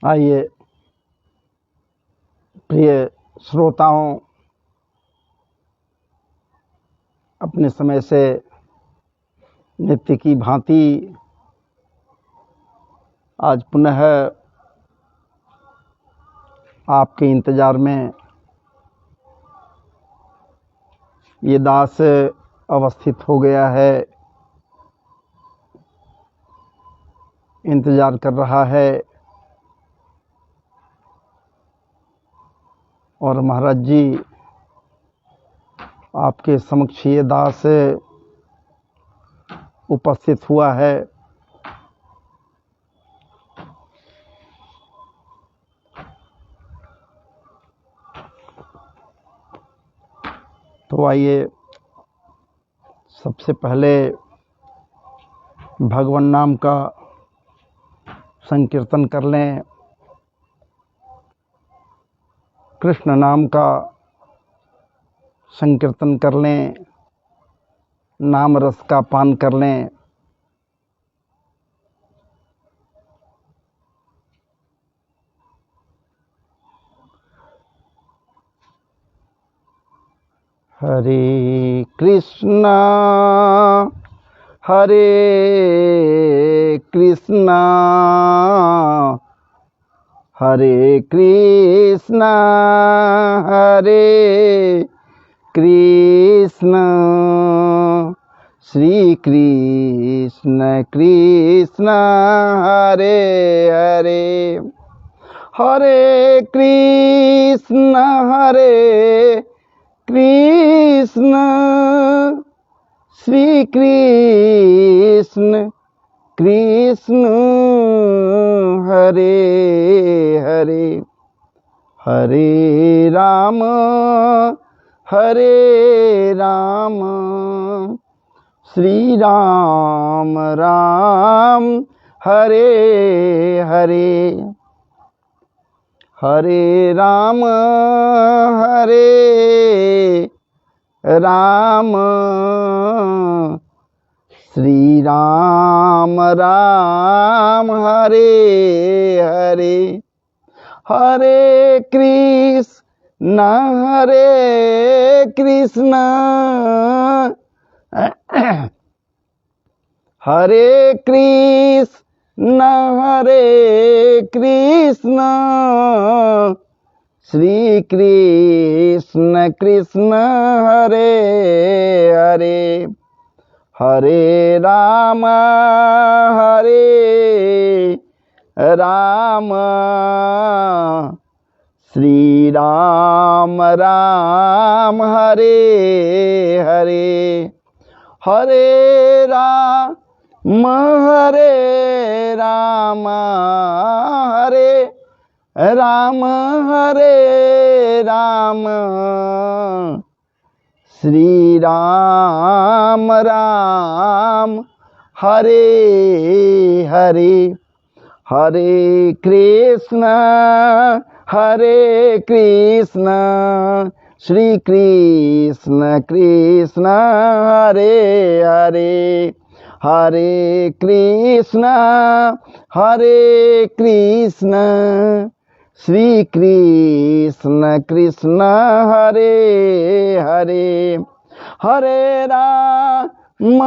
आइए प्रिय श्रोताओं, अपने समय से नित्य की भांति आज पुनः आपके इंतज़ार में ये दास अवस्थित हो गया है, इंतज़ार कर रहा है। और महाराज जी आपके समक्ष ये दास उपस्थित हुआ है। तो आइए सबसे पहले भगवान नाम का संकीर्तन कर लें, कृष्ण नाम का संकीर्तन कर लें, नाम रस का पान कर लें। हरे कृष्णा हरे कृष्णा हरे कृष्णा हरे कृष्णा श्री कृष्ण कृष्ण हरे हरे, हरे कृष्ण श्री कृष्ण कृष्ण हरे हरे, हरे राम श्री राम राम हरे हरे, हरे राम श्री राम राम हरे हरे, हरे कृष्ण हरे कृष्ण श्री कृष्ण कृष्ण हरे हरे, हरे राम श्री राम राम हरे हरे, हरे राम श्री राम राम हरे हरे, हरे कृष्ण श्री कृष्ण कृष्ण हरे हरे, हरे कृष्ण श्री कृष्ण कृष्ण हरे हरे, हरे राम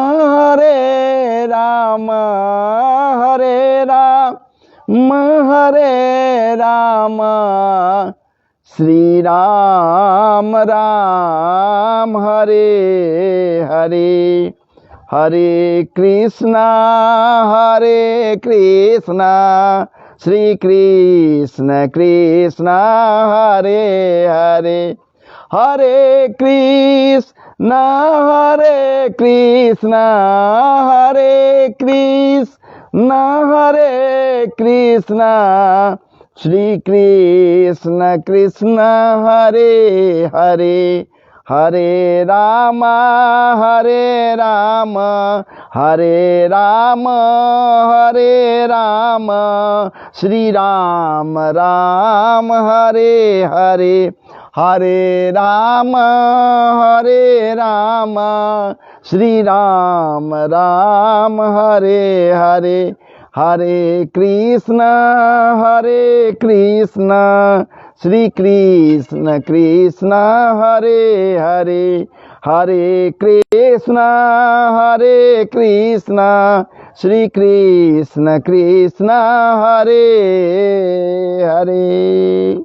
श्री राम राम हरे हरे, हरे कृष्णा श्री कृष्ण कृष्ण हरे हरे, हरे कृष्ण श्री कृष्ण कृष्ण हरे हरे, हरे राम श्री राम राम हरे हरे, हरे राम श्री राम राम हरे हरे, हरे कृष्ण श्री कृष्ण कृष्ण हरे हरे, हरे कृष्ण श्री कृष्ण कृष्ण हरे हरे।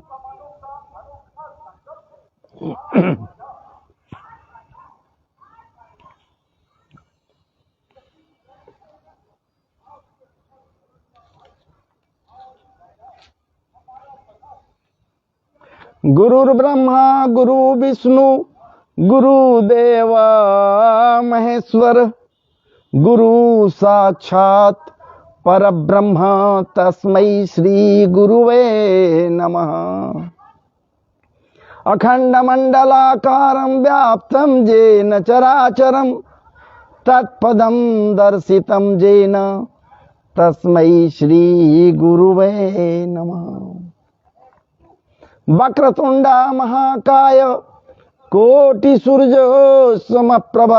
गुरुर्ब्रह्मा गुरु विष्णु गुरुदेव महेश्वर, गुरु साक्षात परब्रह्म तस्मै श्री गुरुवे नमः। अखंड मंडलाकारं व्याप्तं येन चराचरं तत्पदं दर्शितं येन तस्मै श्री गुरुवे नमः। वक्रतुंडा महाकाय कोटि सूर्य समप्रभ,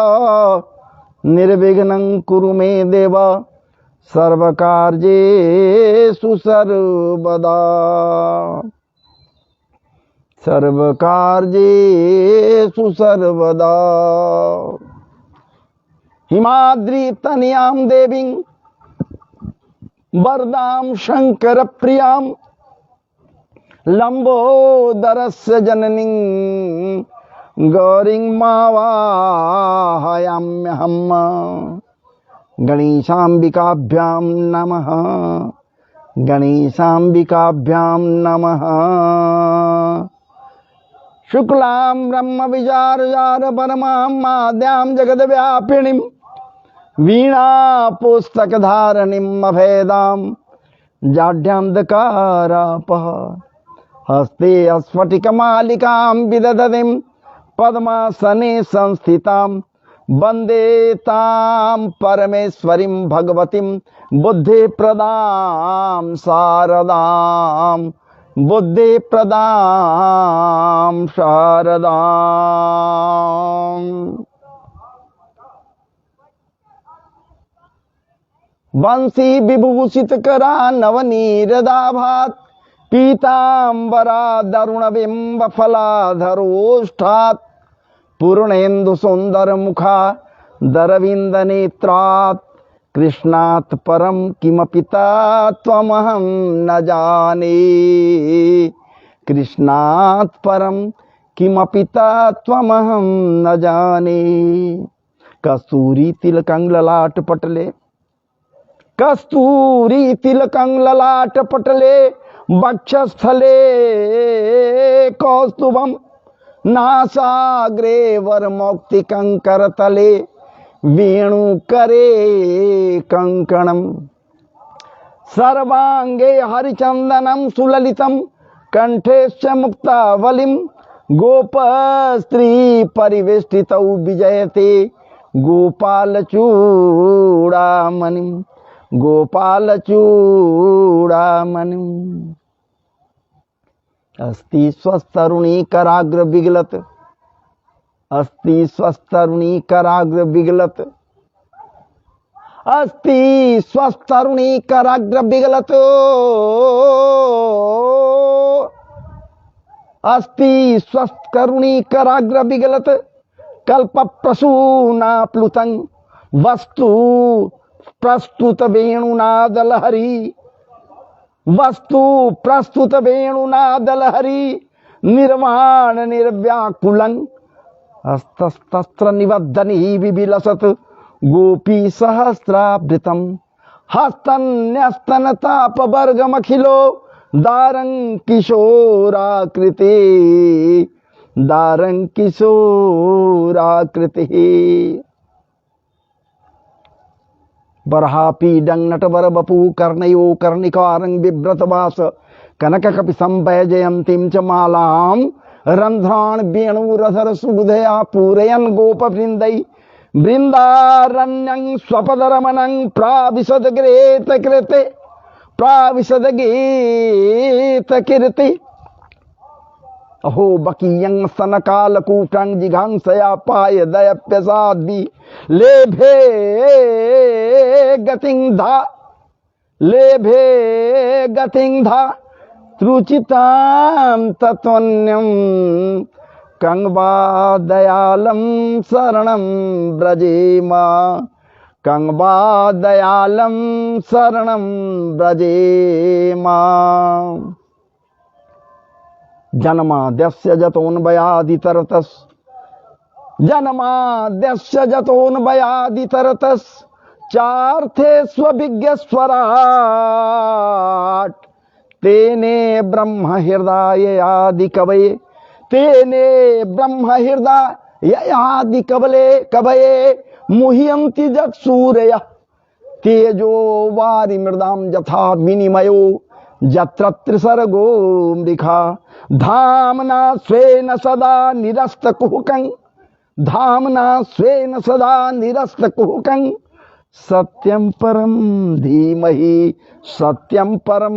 निर्विघ्नं कुरु मे देव सर्वकार्येषु सर्वदा, सर्वकार्येषु सर्वदा। हिमाद्रि तनयां देवीं वरदां शंकर प्रियां, लंबोदरस्य जननीं गौरीं मावाहयाम्यहम्। गणेशाम्बिकाभ्यां नमः, गणेशाम्बिकाभ्यां नमः। शुक्लां ब्रह्म विचारजार परमां माद्यां जगद्व्यापिनीं, वीणा पुस्तकधारणीं अभेदां जाड्यान्धकारापः। हस्ते स्फटिकमालिकां विदधतीं पद्मासने संस्थितां, वन्दे तां परमेश्वरीं भगवतीं बुद्धिप्रदां शारदां, बुद्धिप्रदां शारदां। वंशी विभूषित करा नवनीरदाभात्, पीतांबरा दरुणबिंब फलाधरोष्ठात्, पूर्णेन्दु सुंदर मुखा दरविंद नेत्रात्, कृष्णात् परम किमपि त्वमहं न जाने, कृष्णात् परम किमपि त्वमहं न जाने। कस्तूरी तिलकं ललाट पटले, कस्तूरी तिलकं ललाट पटले, वक्षस्थले कौस्तुभं, नासाग्रे वरमौक्तिकं करतले, वेणुकरे कंकणम्। सर्वांगे हरिचंदनं सुललितं, कंठेश्च मुक्तावलिं, गोपस्त्री परिवेष्टितौ विजयते गोपालचूडामणिं, गोपालचूडामणिम्। अस्ति स्वस्तरुणी कराग्र विगलत, अस्ति स्वस्तरुणी कराग्र विगलत, अस्ति स्वस्तरुणी कराग्र विगलत, अस्ति स्वस्तरुणी कराग्र विगलत। कल्प प्रसूना प्लुतं वस्तु प्रस्तुत वेणुनादलहरी, वस्तु प्रस्तुत वेणुनादलहरी, निर्वाण निर्व्याकुलं हस्तस्त्र निबद्धनी विविलसत्, गोपी सहस्रावृतं हस्तन्यस्तनतापवर्गमखिलो, दारं किशोराकृते, दारं किशोराकृतिः। बर्हापीडं नटवर बपू कर्णयो कर्णिकारं बिभ्रतवास, कनककपिशं वैजयन्तीं च मालां रन्ध्रान् वेणुरधर सुबुधया पूरयन् गोपवृन्दै, वृन्दारण्यं स्वपदरमणं प्राविशदग्रेतकृते, प्राविशदगीतकीर्ति। अहो बकीयं स्तनकालकूटं जिघांसया पायदयप्यसाद्वि, लेभे गतिं धा लेभे गतिं धा त्रुचितां तत्वन्यं कंगवा दयालं शरणं ब्रजेमा कंगवा दयालं शरणं ब्रजेमा। जन्माद्यस्य जतोऽन्वयादितरतस् जन्माद्यस्य जतोऽन्वयादितरतस् चार्थे स्वविज्ञस्वराट् तेने ब्रह्म हृदय आदि कवये तेने ब्रह्म हृदय आदि कवये मुह्यन्ति जत्सूरयः तेजो वारि मृदां यथा विनिमयो यत्र त्रिसर्गो मृखा धामना स्वेन सदा निरस्तकुहकं धामना स्वेन सदा निरस्तकुहकं सत्यं परं धीमहि सत्यं परं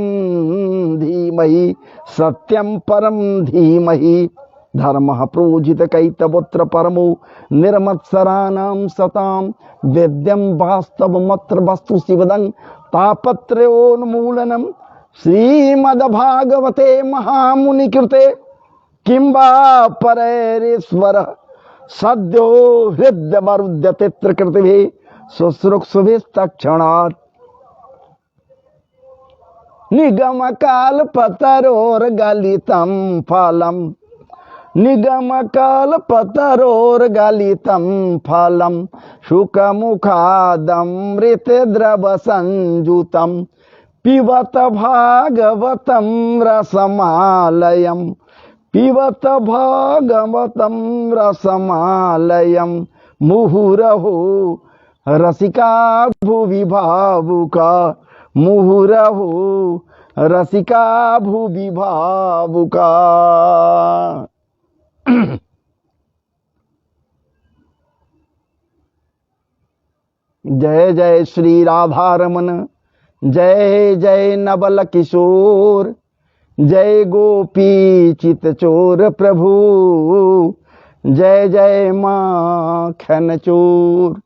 धीमहि सत्यं परं धीमहि धर्मः प्रोजित कैतवोऽत्र परमो निर्मत्सराणां सतां वेद्यं वास्तवमत्र वस्तु शिवदं तापत्रयोन्मूलनं श्रीमद्भागवते महामुनिकृते किं वा परैरीश्वरः सद्यो हृद्यवरुध्यते त्रिकृतिभिः शुश्रूषुभिस्तत्क्षणात् निगमकालपतरोर्गलितं फलं निगमकालपतरोर्गलितं फलं शुकमुखादमृतद्रवसंयुतं पिबत भागवतं रसमालयं पिबत भागवतं रसमालयं मुहुरहो रसिका भुवि भावुका मुहुरहो रसिका भुवि भावुका। जय जय श्री राधारमण जय जय नवल किशोर जय गोपी चितचोर प्रभु जय जय माखन चोर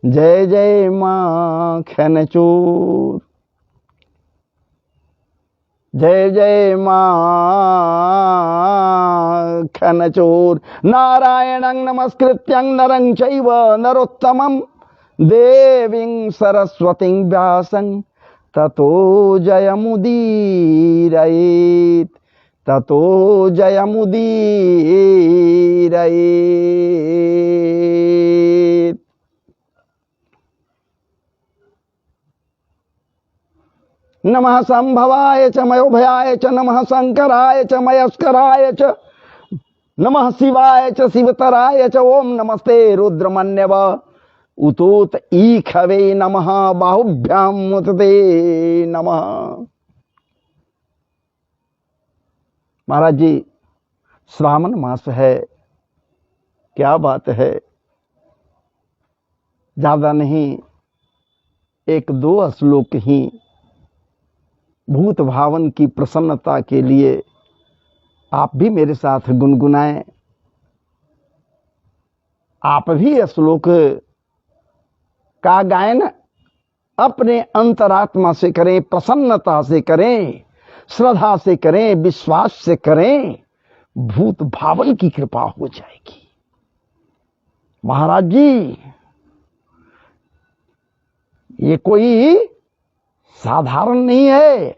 जय जय माखन चोर जय जय माखन चोर। नारायणं नमस्कृत्यं नरं चैव नरोत्तमं देवीं सरस्वतीं व्यासं ततो जयमुदीरयेत् ततो जयमुदीरयेत्। नमः संभवाय च मयोभयाय च नमः शंकराय च मयस्कराय च नमः शिवाय च शिवतराय च ओम नमस्ते रुद्रमन्यव उतोत ईखवे नमः बाहुभ्याम मुतते नमः। महाराज जी श्रावण मास है, क्या बात है, ज्यादा नहीं एक दो श्लोक ही भूत भावन की प्रसन्नता के लिए आप भी मेरे साथ गुनगुनाएं। आप भी यह श्लोक का गायन अपने अंतरात्मा से करें, प्रसन्नता से करें, श्रद्धा से करें, विश्वास से करें, भूत भावन की कृपा हो जाएगी। महाराज जी ये कोई साधारण नहीं है।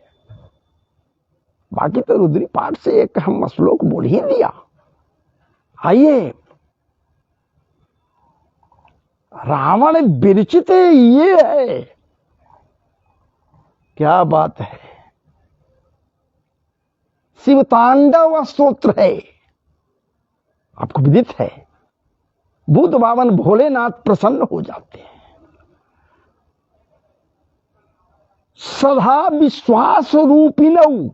बाकी तो रुद्री पाठ से एक हम श्लोक बोल ही दिया। आइए, रावण विरचित ये है, क्या बात है। शिव तांडव स्तोत्र है, आपको विदित है। बुद्ध भावन भोलेनाथ प्रसन्न हो जाते हैं। सदा विश्वास रूपिणौ,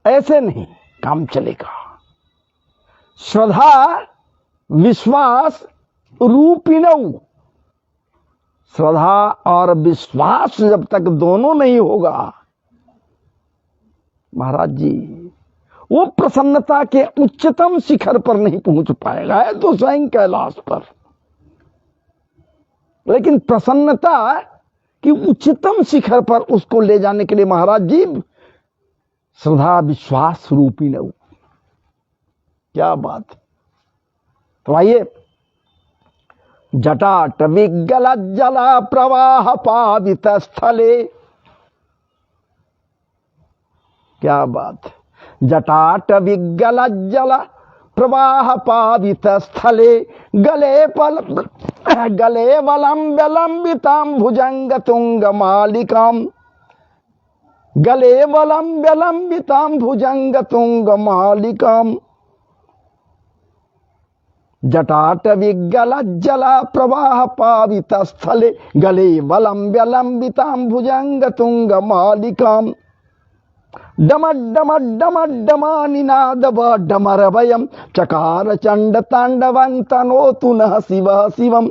ऐसे नहीं काम चलेगा। श्रद्धा विश्वास रूपिणौ, श्रद्धा और विश्वास जब तक दोनों नहीं होगा महाराज जी वो प्रसन्नता के उच्चतम शिखर पर नहीं पहुंच पाएगा। है तो स्वयं कैलाश पर, लेकिन प्रसन्नता कि उच्चतम शिखर पर उसको ले जाने के लिए महाराज जी श्रद्धा विश्वास रूपी नौ। क्या बात। तो आइए, जटाट विगल जला प्रवाह पावित स्थले। क्या बात। जटाट विगल जल प्रवाह पावित स्थले गले वलंब लंबिताम भुजंग तुंग मालिकाम। गले वलंब लंबिताम भुजंग तुंग मालिकाम। जटाट विगल जल प्रवाह पावित स्थले गले वलंब लंबिताम भुजंग तुंग मालिकाम। डमड्डमड्डमड्डमा निनाद डमरभयम् चकार चंड तांडवं तनोतु नः शिवः शिवम्।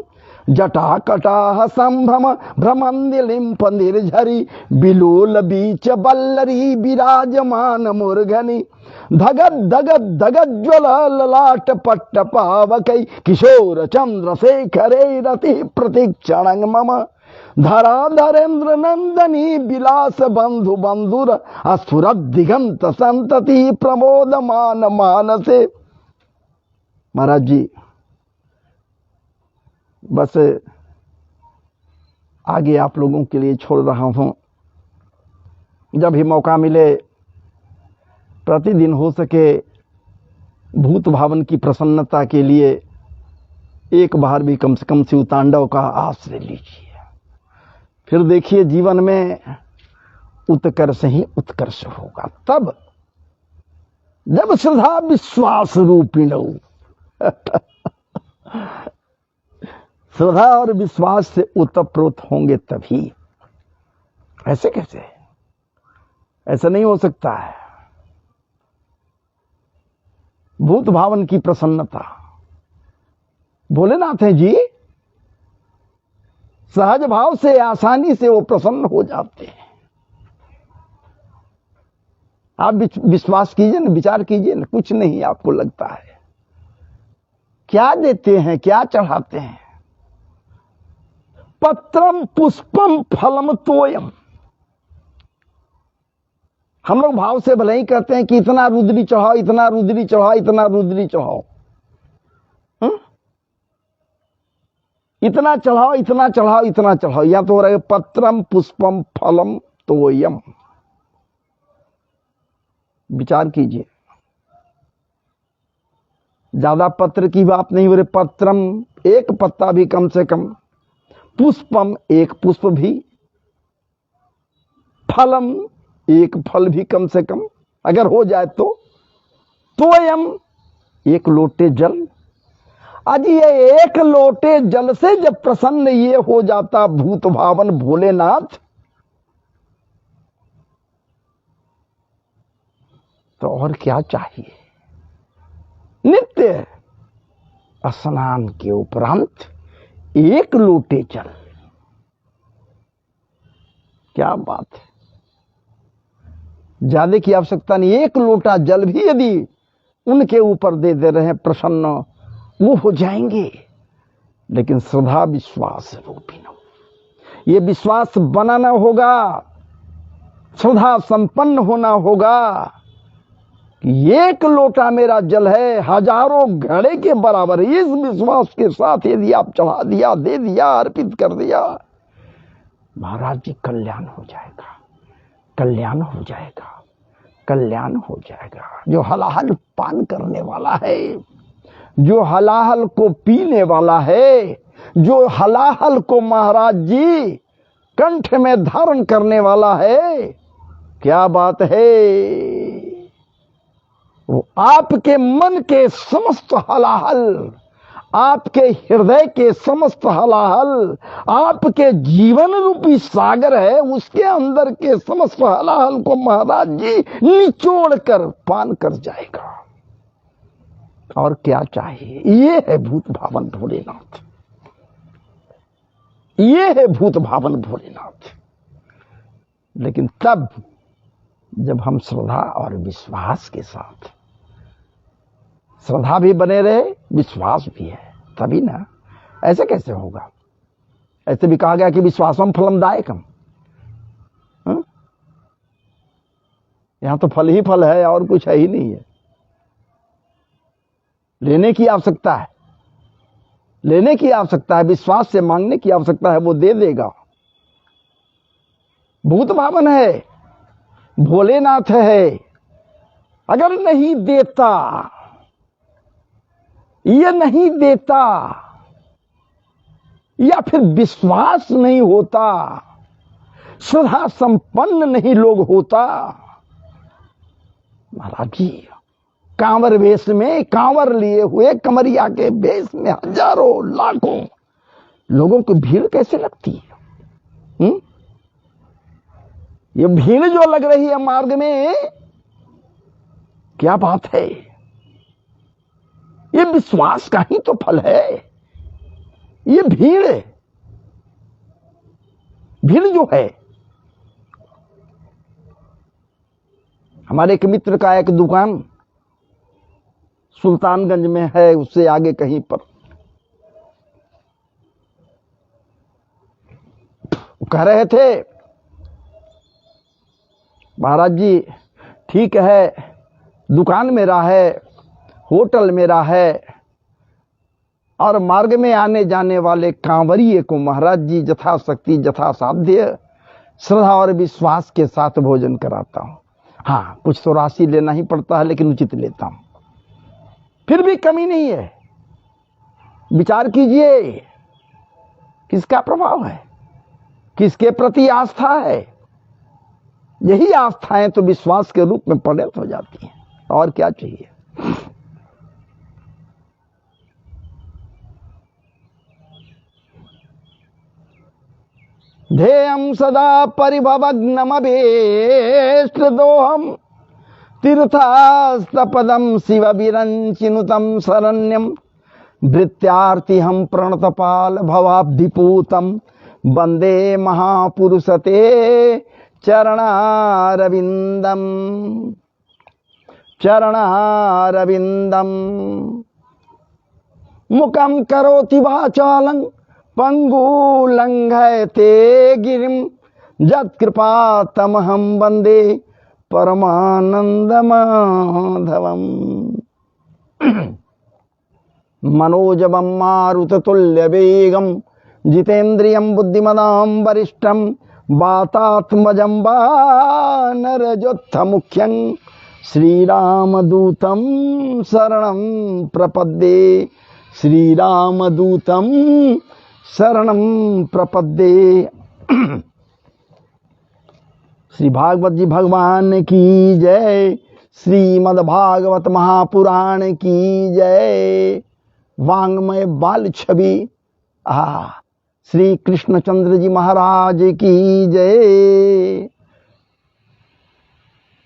जटाकटाह संभ्रम भ्रमंदिलिंप निर्झरी बिलोल बीच बल्लरी विराजमान मूर्धनि। धगद धगद धगद ज्वल ललाट पट्ट पावकै किशोर चंद्रशेखरे रति प्रतीक्षणं मम। धरा धरेन्द्र नंदनी विलास बंधु बंधुर अस्फुरत दिगंत संतति प्रमोदमान मानसे। महाराज जी बस आगे आप लोगों के लिए छोड़ रहा हूं। जब भी मौका मिले प्रतिदिन हो सके भूत भावन की प्रसन्नता के लिए एक बार भी कम से कम शिव तांडव का आश्रय लीजिए। फिर देखिए जीवन में उत्कर्ष ही उत्कर्ष होगा। तब जब श्रद्धा विश्वास रूपिणौ श्रद्धा और विश्वास से उत्प्रोत होंगे तभी। ऐसे कैसे? ऐसा नहीं हो सकता है। भूत भावन की प्रसन्नता भोलेनाथ है जी, सहज भाव से आसानी से वो प्रसन्न हो जाते हैं। आप विश्वास कीजिए ना, विचार कीजिए ना, कुछ नहीं आपको लगता है। क्या देते हैं, क्या चढ़ाते हैं? पत्रम पुष्पम फलम तोयम। हम लोग भाव से भले ही कहते हैं कि इतना रुद्री चढ़ाओ, इतना रुद्री चढ़ाओ, इतना रुद्री चढ़ाओ, इतना चढ़ाओ, इतना चढ़ाओ, इतना चढ़ाओ। या तो हो रहा है पत्रम पुष्पम फलम तोयम। विचार कीजिए, ज्यादा पत्र की बात नहीं हो रही। पत्रम एक पत्ता भी कम से कम, पुष्पम एक पुष्प भी, फलम एक फल भी कम से कम अगर हो जाए तो, तोयम एक लोटे जल। आज ये एक लोटे जल से जब प्रसन्न ये हो जाता भूत भावन भोलेनाथ, तो और क्या चाहिए? नित्य स्नान के उपरांत एक लोटे जल। क्या बात है। ज्यादा की आवश्यकता नहीं। एक लोटा जल भी यदि उनके ऊपर दे रहे हैं, प्रसन्न वो हो जाएंगे। लेकिन श्रद्धा विश्वास रूपिणौ, ये विश्वास बनाना होगा, श्रद्धा संपन्न होना होगा कि एक लोटा मेरा जल है हजारों घड़े के बराबर। इस विश्वास के साथ यदि आप चढ़ा दिया, दे दिया, अर्पित कर दिया, महाराज जी कल्याण हो जाएगा, कल्याण हो जाएगा, कल्याण हो जाएगा। जो हलाहल पान करने वाला है, जो हलाहल को पीने वाला है, जो हलाहल को महाराज जी कंठ में धारण करने वाला है, क्या बात है, वो आपके मन के समस्त हलाहल, आपके हृदय के समस्त हलाहल, आपके जीवन रूपी सागर है, उसके अंदर के समस्त हलाहल को महाराज जी निचोड़ कर पान कर जाएगा। और क्या चाहिए? ये है भूत भावन भोलेनाथ, ये है भूत भावन भोलेनाथ। लेकिन तब जब हम श्रद्धा और विश्वास के साथ, श्रद्धा भी बने रहे, विश्वास भी है, तभी ना। ऐसे कैसे होगा? ऐसे भी कहा गया कि विश्वासम फलमदायकम। यहां तो फल ही फल है और कुछ है ही नहीं है। लेने की आवश्यकता है, लेने की आवश्यकता है, विश्वास से मांगने की आवश्यकता है, वो दे देगा। भूत भावन है, भोलेनाथ है, अगर नहीं देता, ये नहीं देता, या फिर विश्वास नहीं होता, श्रद्धा संपन्न नहीं लोग होता। महाराज जी कांवर वेश में, कांवर लिए हुए कमरिया के वेश में हजारों लाखों लोगों की भीड़ कैसे लगती है? ये भीड़ जो लग रही है मार्ग में, क्या बात है? ये विश्वास का ही तो फल है। ये भीड़ जो है, हमारे एक मित्र का एक दुकान सुल्तानगंज में है, उससे आगे कहीं पर, कह रहे थे महाराज जी ठीक है, दुकान मेरा है, होटल मेरा है, और मार्ग में आने जाने वाले कांवरिये को महाराज जी यथाशक्ति यथासाध्य श्रद्धा और विश्वास के साथ भोजन कराता हूं। हाँ, कुछ तो राशि लेना ही पड़ता है, लेकिन उचित लेता हूं, फिर भी कमी नहीं है। विचार कीजिए किसका प्रभाव है, किसके प्रति आस्था है। यही आस्थाएं तो विश्वास के रूप में परिणत हो जाती हैं, और क्या चाहिए। ध्येयं सदा परिभवग्नमभीष्टदोहम् तीर्थास्तपदं शिवविरञ्चिनुतं शरण्यं भृत्यार्तिहं प्रणतपाल भवाब्धिपूतं वन्दे महापुरुषते चरणारविन्दम् मुखं करोति वाचालं पंगुलंघयते गिरिं यत्कृपातमहं वन्दे परमानन्दमाधवम्। मनोजवं मारुततुल्यवेगं जितेन्द्रियं बुद्धिमतां वरिष्ठं वातात्मजं वानरयोद्धमुख्यं श्रीरामदूतं शरणं प्रपद्ये। श्रीरामदूतं शरणं प्रपद्ये। श्री भागवत जी भगवान की जय। श्रीमद् भागवत महापुराण की जय। वांग्मय बाल छवि श्री कृष्णचंद्र जी महाराज की जय।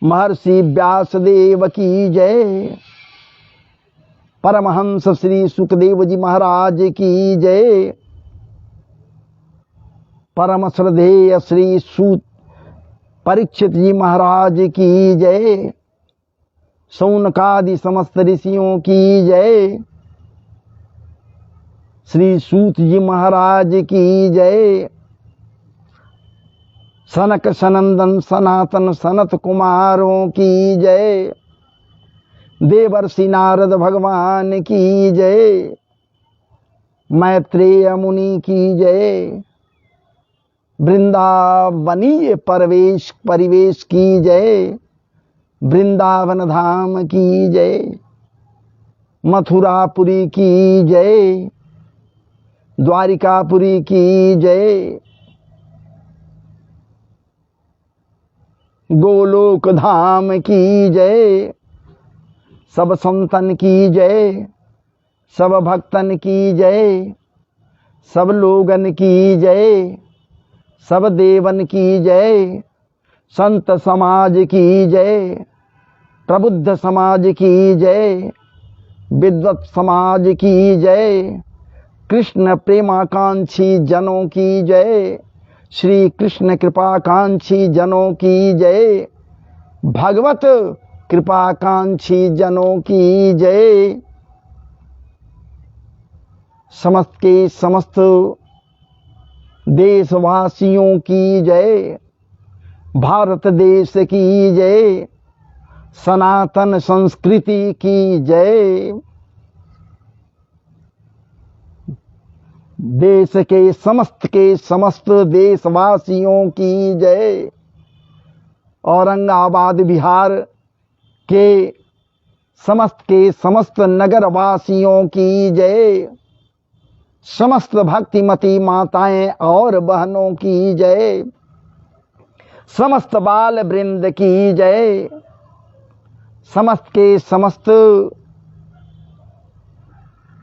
महर्षि व्यासदेव की जय। परमहंस श्री सुखदेव जी महाराज की जय। परम श्रद्धेय श्री सूत परीक्षित जी महाराज की जय। शौनकादि समस्त ऋषियों की जय। श्री सूत जी महाराज की जय। सनक सनंदन सनातन सनत कुमारों की जय। देवर्षि नारद भगवान की जय। मैत्रेय मुनि की जय। वृंदावनीय परिवेश की जय। वृंदावन धाम की जय। मथुरापुरी की जय। द्वारिकापुरी की जय। गोलोक धाम की जय। सब संतन की जय। सब भक्तन की जय। सब लोगन की जय। सब देवन की जय। संत समाज की जय। प्रबुद्ध समाज की जय। विद्वत समाज की जय। कृष्ण प्रेमाकांक्षी जनों की जय। श्री कृष्ण कृपाकांक्षी जनों की जय। भगवत कृपाकांक्षी जनों की जय। समस्त के समस्त देशवासियों की जय, भारत देश की जय, सनातन संस्कृति की जय। देश के समस्त देशवासियों की जय। औरंगाबाद बिहार के समस्त नगरवासियों की जय। समस्त भक्तिमती माताएं और बहनों की जय। समस्त बाल वृंद की जय। समस्त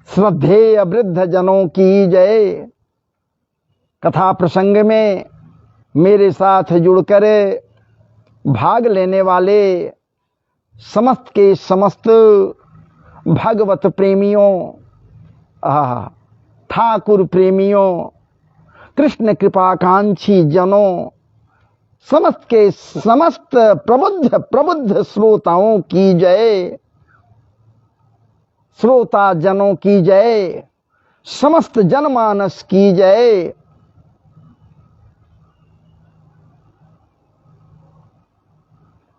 श्रद्धेय वृद्ध जनों की जय। कथा प्रसंग में मेरे साथ जुड़कर भाग लेने वाले समस्त भगवत प्रेमियों, ठाकुर प्रेमियों, कृष्ण कृपाकांक्षी जनों, समस्त प्रबुद्ध श्रोताओं की जय। श्रोता जनों की जय। समस्त जनमानस की जय।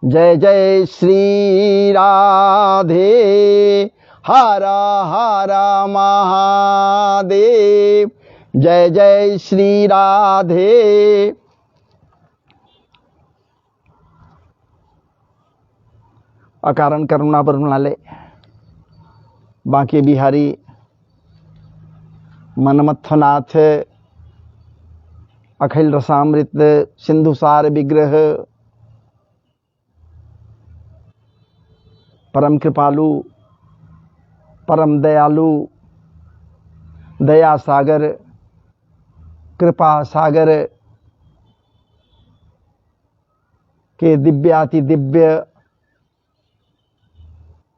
जय जय श्री राधे, हर हर महादेव। जय जय श्री राधे। अकारण करुणा बरमाले, बांके बिहारी मनमथनाथ, अखिल रसामृत सिंधुसार विग्रह, परम कृपालु, परम दयालु, दया सागर, कृपा सागर के दिव्याति दिव्य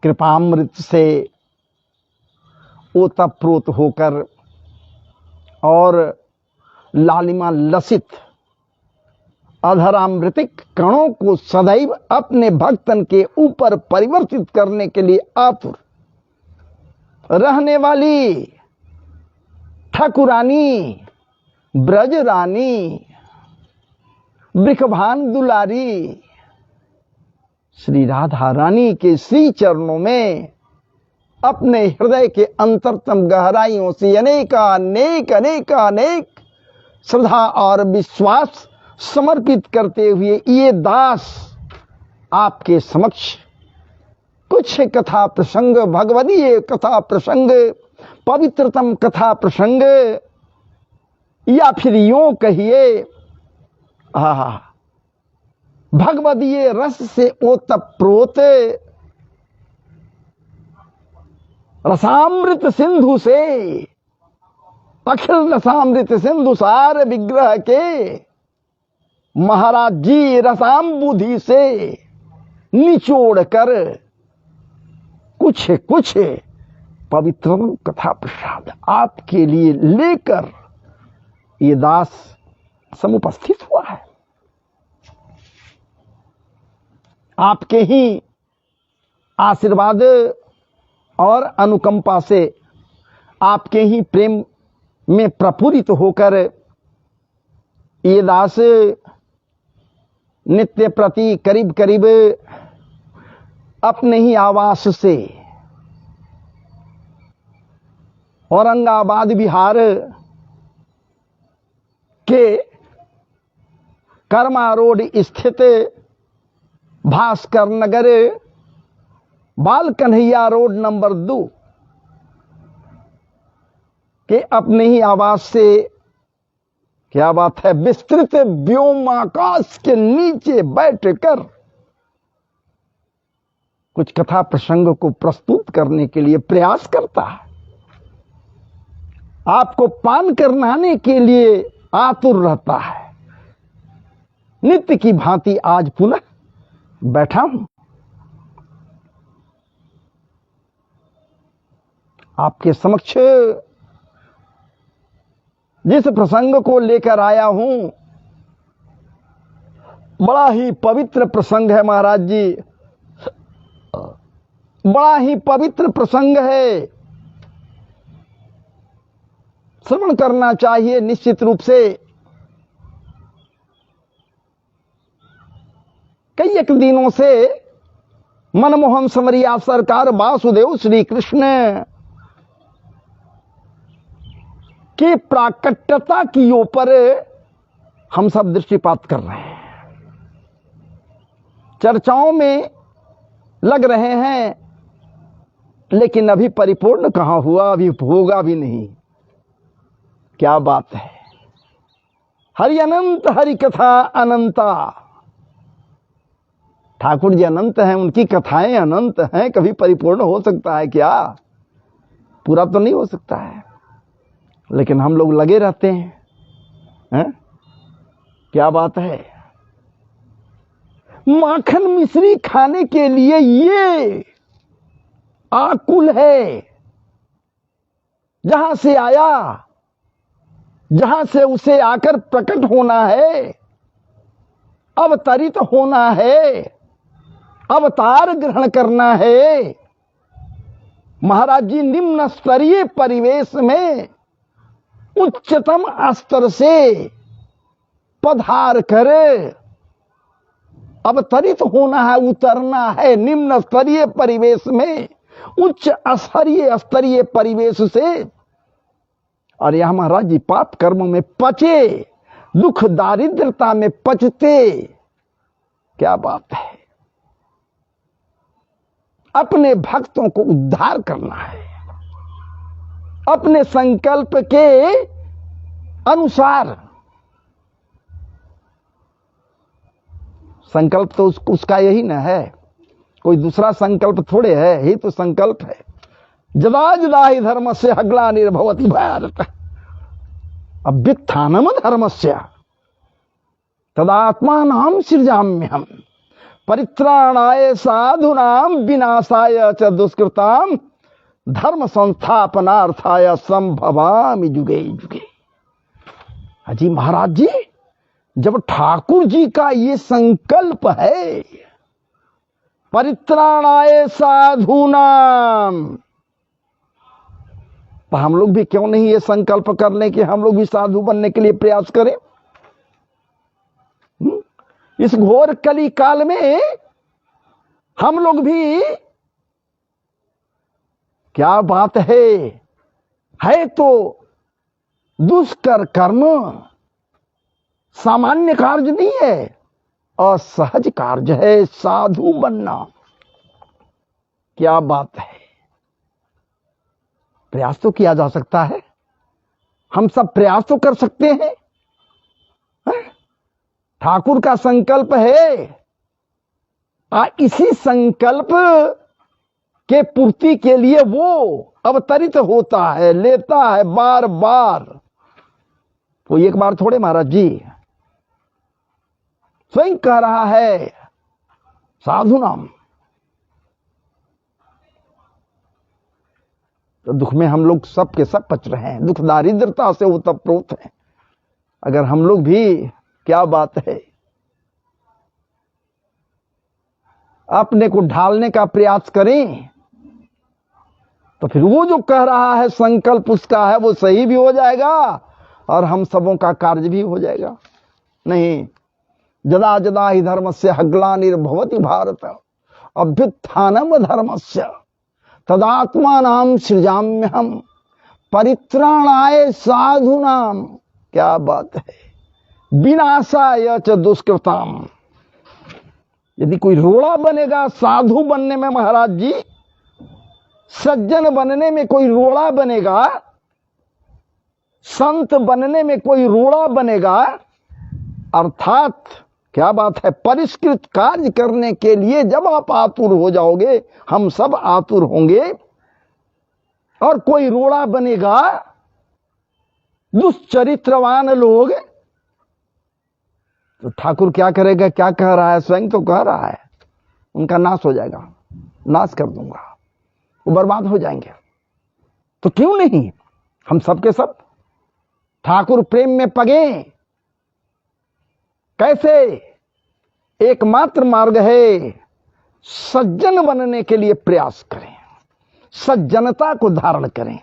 कृपामृत से ओतप्रोत होकर और लालिमा लसित अधरामृतिक कणों को सदैव अपने भक्तन के ऊपर परिवर्तित करने के लिए आतुर रहने वाली ठाकुरानी, ब्रज रानी, वृषभान दुलारी श्री राधा रानी के श्री चरणों में अपने हृदय के अंतरतम गहराइयों से अनेक श्रद्धा और विश्वास समर्पित करते हुए ये दास आपके समक्ष कुछ कथा प्रसंग, भगवदीय कथा प्रसंग, पवित्रतम कथा प्रसंग, या फिर यूं कहिए भगवदीय रस से ओतप्रोत रसामृत सिंधु से, अखिल रसामृत सिंधु सार विग्रह के महाराज जी रसाम्बुधि से निचोड़ कर कुछ पवित्र कथा प्रसाद आपके लिए लेकर ये दास समुपस्थित हुआ है। आपके ही आशीर्वाद और अनुकंपा से, आपके ही प्रेम में प्रफुल्लित होकर ये दास नित्य प्रति करीब अपने ही आवास से औरंगाबाद बिहार के कर्मा रोड स्थित भास्कर नगर, बाल कन्हैया रोड नंबर 2 के अपने ही आवास से, क्या बात है, विस्तृत व्योमाकाश के नीचे बैठकर कुछ कथा प्रसंग को प्रस्तुत करने के लिए प्रयास करता है। आपको पान करनाने के लिए आतुर रहता है। नित्य की भांति आज पुनः बैठा हूं आपके समक्ष। जिस प्रसंग को लेकर आया हूं बड़ा ही पवित्र प्रसंग है महाराज जी, बड़ा ही पवित्र प्रसंग है। श्रवण करना चाहिए निश्चित रूप से। कई एक दिनों से मनमोहन समरिया सरकार वासुदेव श्री कृष्ण के प्राकट्यता की ऊपर हम सब दृष्टिपात कर रहे हैं, चर्चाओं में लग रहे हैं, लेकिन अभी परिपूर्ण कहां हुआ, अभी होगा भी नहीं। क्या बात है। हरि अनंत, हरि कथा अनंता। ठाकुर जी अनंत हैं, उनकी कथाएं अनंत हैं। कभी परिपूर्ण हो सकता है क्या? पूरा तो नहीं हो सकता है, लेकिन हम लोग लगे रहते हैं। क्या बात है। माखन मिश्री खाने के लिए ये आकुल है। जहां से आया, जहां से उसे आकर प्रकट होना है, अवतरित होना है, अवतार ग्रहण करना है। महाराज जी निम्न स्तरीय परिवेश में उच्चतम स्तर से पधार कर अवतरित होना है, उतरना है निम्न स्तरीय परिवेश में उच्च स्तरीय परिवेश से। और यहां महाराज जी पाप कर्म में पचे, दुख दारिद्रता में पचते। क्या बात है। अपने भक्तों को उद्धार करना है, अपने संकल्प के अनुसार। संकल्प तो उसका यही ना है, कोई दूसरा संकल्प थोड़े है, यही तो संकल्प है। जदा जदा ही धर्म से हगला निर्भवती भारत अभ्युत्थानम धर्मस्य तदात्मानां सृजाम्यहम् परित्राणाय साधूनां विनाशाय च दुष्कृतां धर्म संस्थापनार्थाय संभवामि युगे युगे। अजी महाराज जी, जब ठाकुर जी का ये संकल्प है परित्राणाय साधूनाम, तो हम लोग भी क्यों नहीं ये संकल्प कर लें कि हम लोग भी साधु बनने के लिए प्रयास करें। इस घोर कली काल में हम लोग भी, क्या बात है तो दुष्कर कर्म सामान्य कार्य नहीं है, असहज कार्य है साधु बनना। क्या बात है। प्रयास तो किया जा सकता है, हम सब प्रयास तो कर सकते हैं। ठाकुर का संकल्प है, इसी संकल्प के पूर्ति के लिए वो अवतरित होता है, लेता है बार बार। वो एक बार थोड़े महाराज जी, स्वयं कह रहा है साधु नाम। तो दुख में हम लोग सब के सब पच रहे हैं, दुख दारिद्रता से ओतप्रोत हैं। अगर हम लोग भी, क्या बात है, अपने को ढालने का प्रयास करें, तो फिर वो जो कह रहा है संकल्प उसका है, वो सही भी हो जाएगा और हम सबों का कार्य भी हो जाएगा। नहीं, जदा जदा ही धर्मस्य हग्लानिर्भवति भारत अभ्युत्थानम धर्मस्य तदात्मानां सृजाम्यहम् परित्राणाय साधूनां। क्या बात है। विनाशाय च दुष्कृताम। यदि कोई रोड़ा बनेगा साधु बनने में महाराज जी, सज्जन बनने में कोई रोड़ा बनेगा, संत बनने में कोई रोड़ा बनेगा, अर्थात क्या बात है, परिष्कृत कार्य करने के लिए जब आप आतुर हो जाओगे, हम सब आतुर होंगे, और कोई रोड़ा बनेगा दुष्चरित्रवान लोग, तो ठाकुर क्या करेगा? क्या कह रहा है? स्वयं तो कह रहा है उनका नाश हो जाएगा, नाश कर दूंगा, वो बर्बाद हो जाएंगे। तो क्यों नहीं हम सब के सब ठाकुर प्रेम में पगे। कैसे? एकमात्र मार्ग है सज्जन बनने के लिए प्रयास करें, सज्जनता को धारण करें।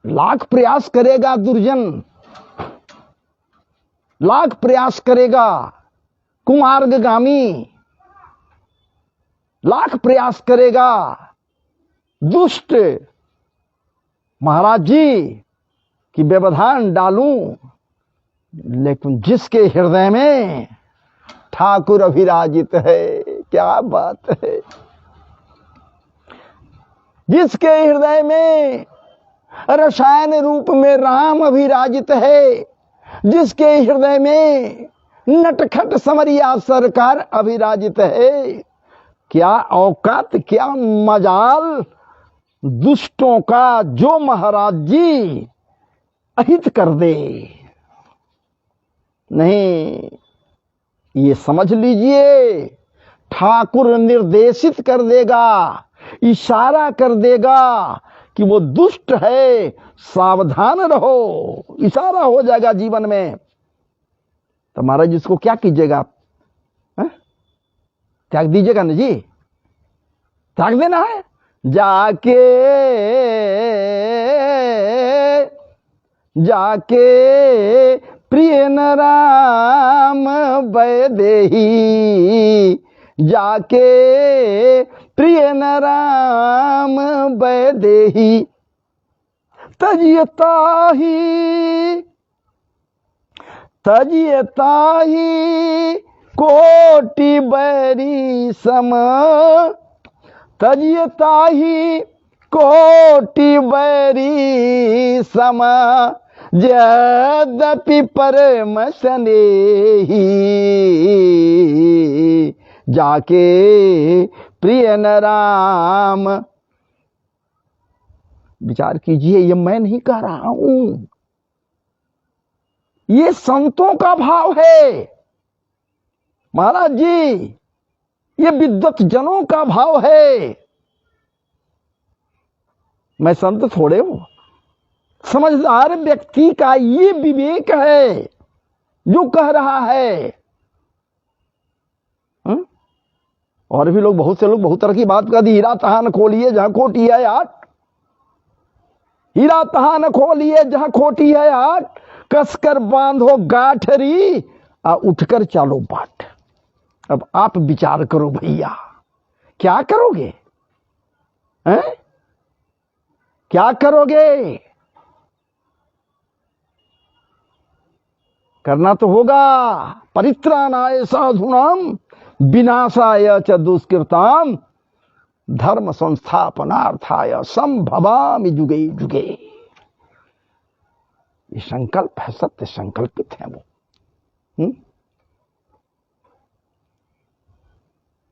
लाख प्रयास करेगा दुर्जन, लाख प्रयास करेगा, कुमार्गामी लाख प्रयास करेगा, दुष्ट महाराज जी की व्यवधान डालूं, लेकिन जिसके हृदय में ठाकुर अभिराजित है, क्या बात है, जिसके हृदय में रसायन रूप में राम अभिराजित है, जिसके हृदय में नटखट समरिया सरकार अभिराजित है, क्या औकात, क्या मजाल दुष्टों का जो महाराज जी अहित कर दे। नहीं, ये समझ लीजिए, ठाकुर निर्देशित कर देगा, इशारा कर देगा कि वो दुष्ट है, सावधान रहो, इशारा हो जाएगा जीवन में। तो महाराज इसको क्या कीजिएगा आप? त्याग दीजिएगा ना जी, त्याग देना है। जाके प्रिय न राम वैदेही, जाके प्रिय न राम वैदेही, तजियताही कोटि बैरी सम, तजियताही कोटि बैरी सम, यद्यपि परम स्नेही, जाके प्रिय न राम। विचार कीजिए, ये मैं नहीं कह रहा हूं, ये संतों का भाव है महाराज जी, ये विद्वत जनों का भाव है। मैं संत थोड़े हूं, समझदार व्यक्ति का ये विवेक है जो कह रहा है। और भी लोग, बहुत से लोग बहुत तरह की बात कर दी, हीरा तहां न खोलिए जहां खोटी है आट, हीरा तहां न खोलिए जहां खोटी है आट, कसकर बांधो गाठरी आ उठकर चालो बाट। अब आप विचार करो भैया, क्या करोगे? हैं? क्या करोगे? करना तो होगा। परित्राणाय साधूनाम विनाशाय च दुष्कृताम धर्म संस्थापनार्थाय संभवामि जुगे जुगे। ये संकल्प है, सत्य संकल्पित है वो।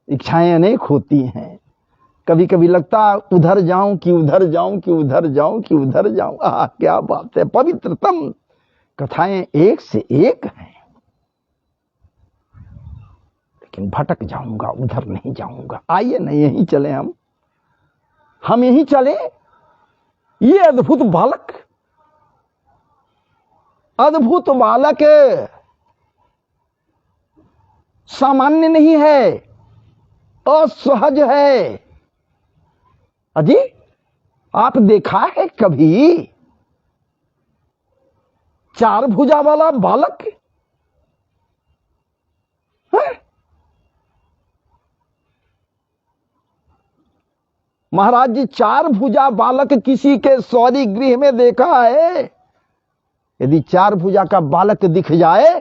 इच्छाएं अनेक होती हैं, कभी कभी लगता है उधर जाऊं कि उधर जाऊं कि उधर जाऊं कि उधर जाऊं। क्या बात है, पवित्रतम कथाएं एक से एक हैं, लेकिन भटक जाऊंगा, उधर नहीं जाऊंगा। आइए ना यहीं चले, हम यहीं चले। ये अद्भुत बालक, अद्भुत बालक सामान्य नहीं है, असहज है। अजी आप देखा है कभी चार भुजा वाला बालक? है? महाराज जी, चार भुजा बालक किसी के सौरी गृह में देखा है? यदि चार भुजा का बालक दिख जाए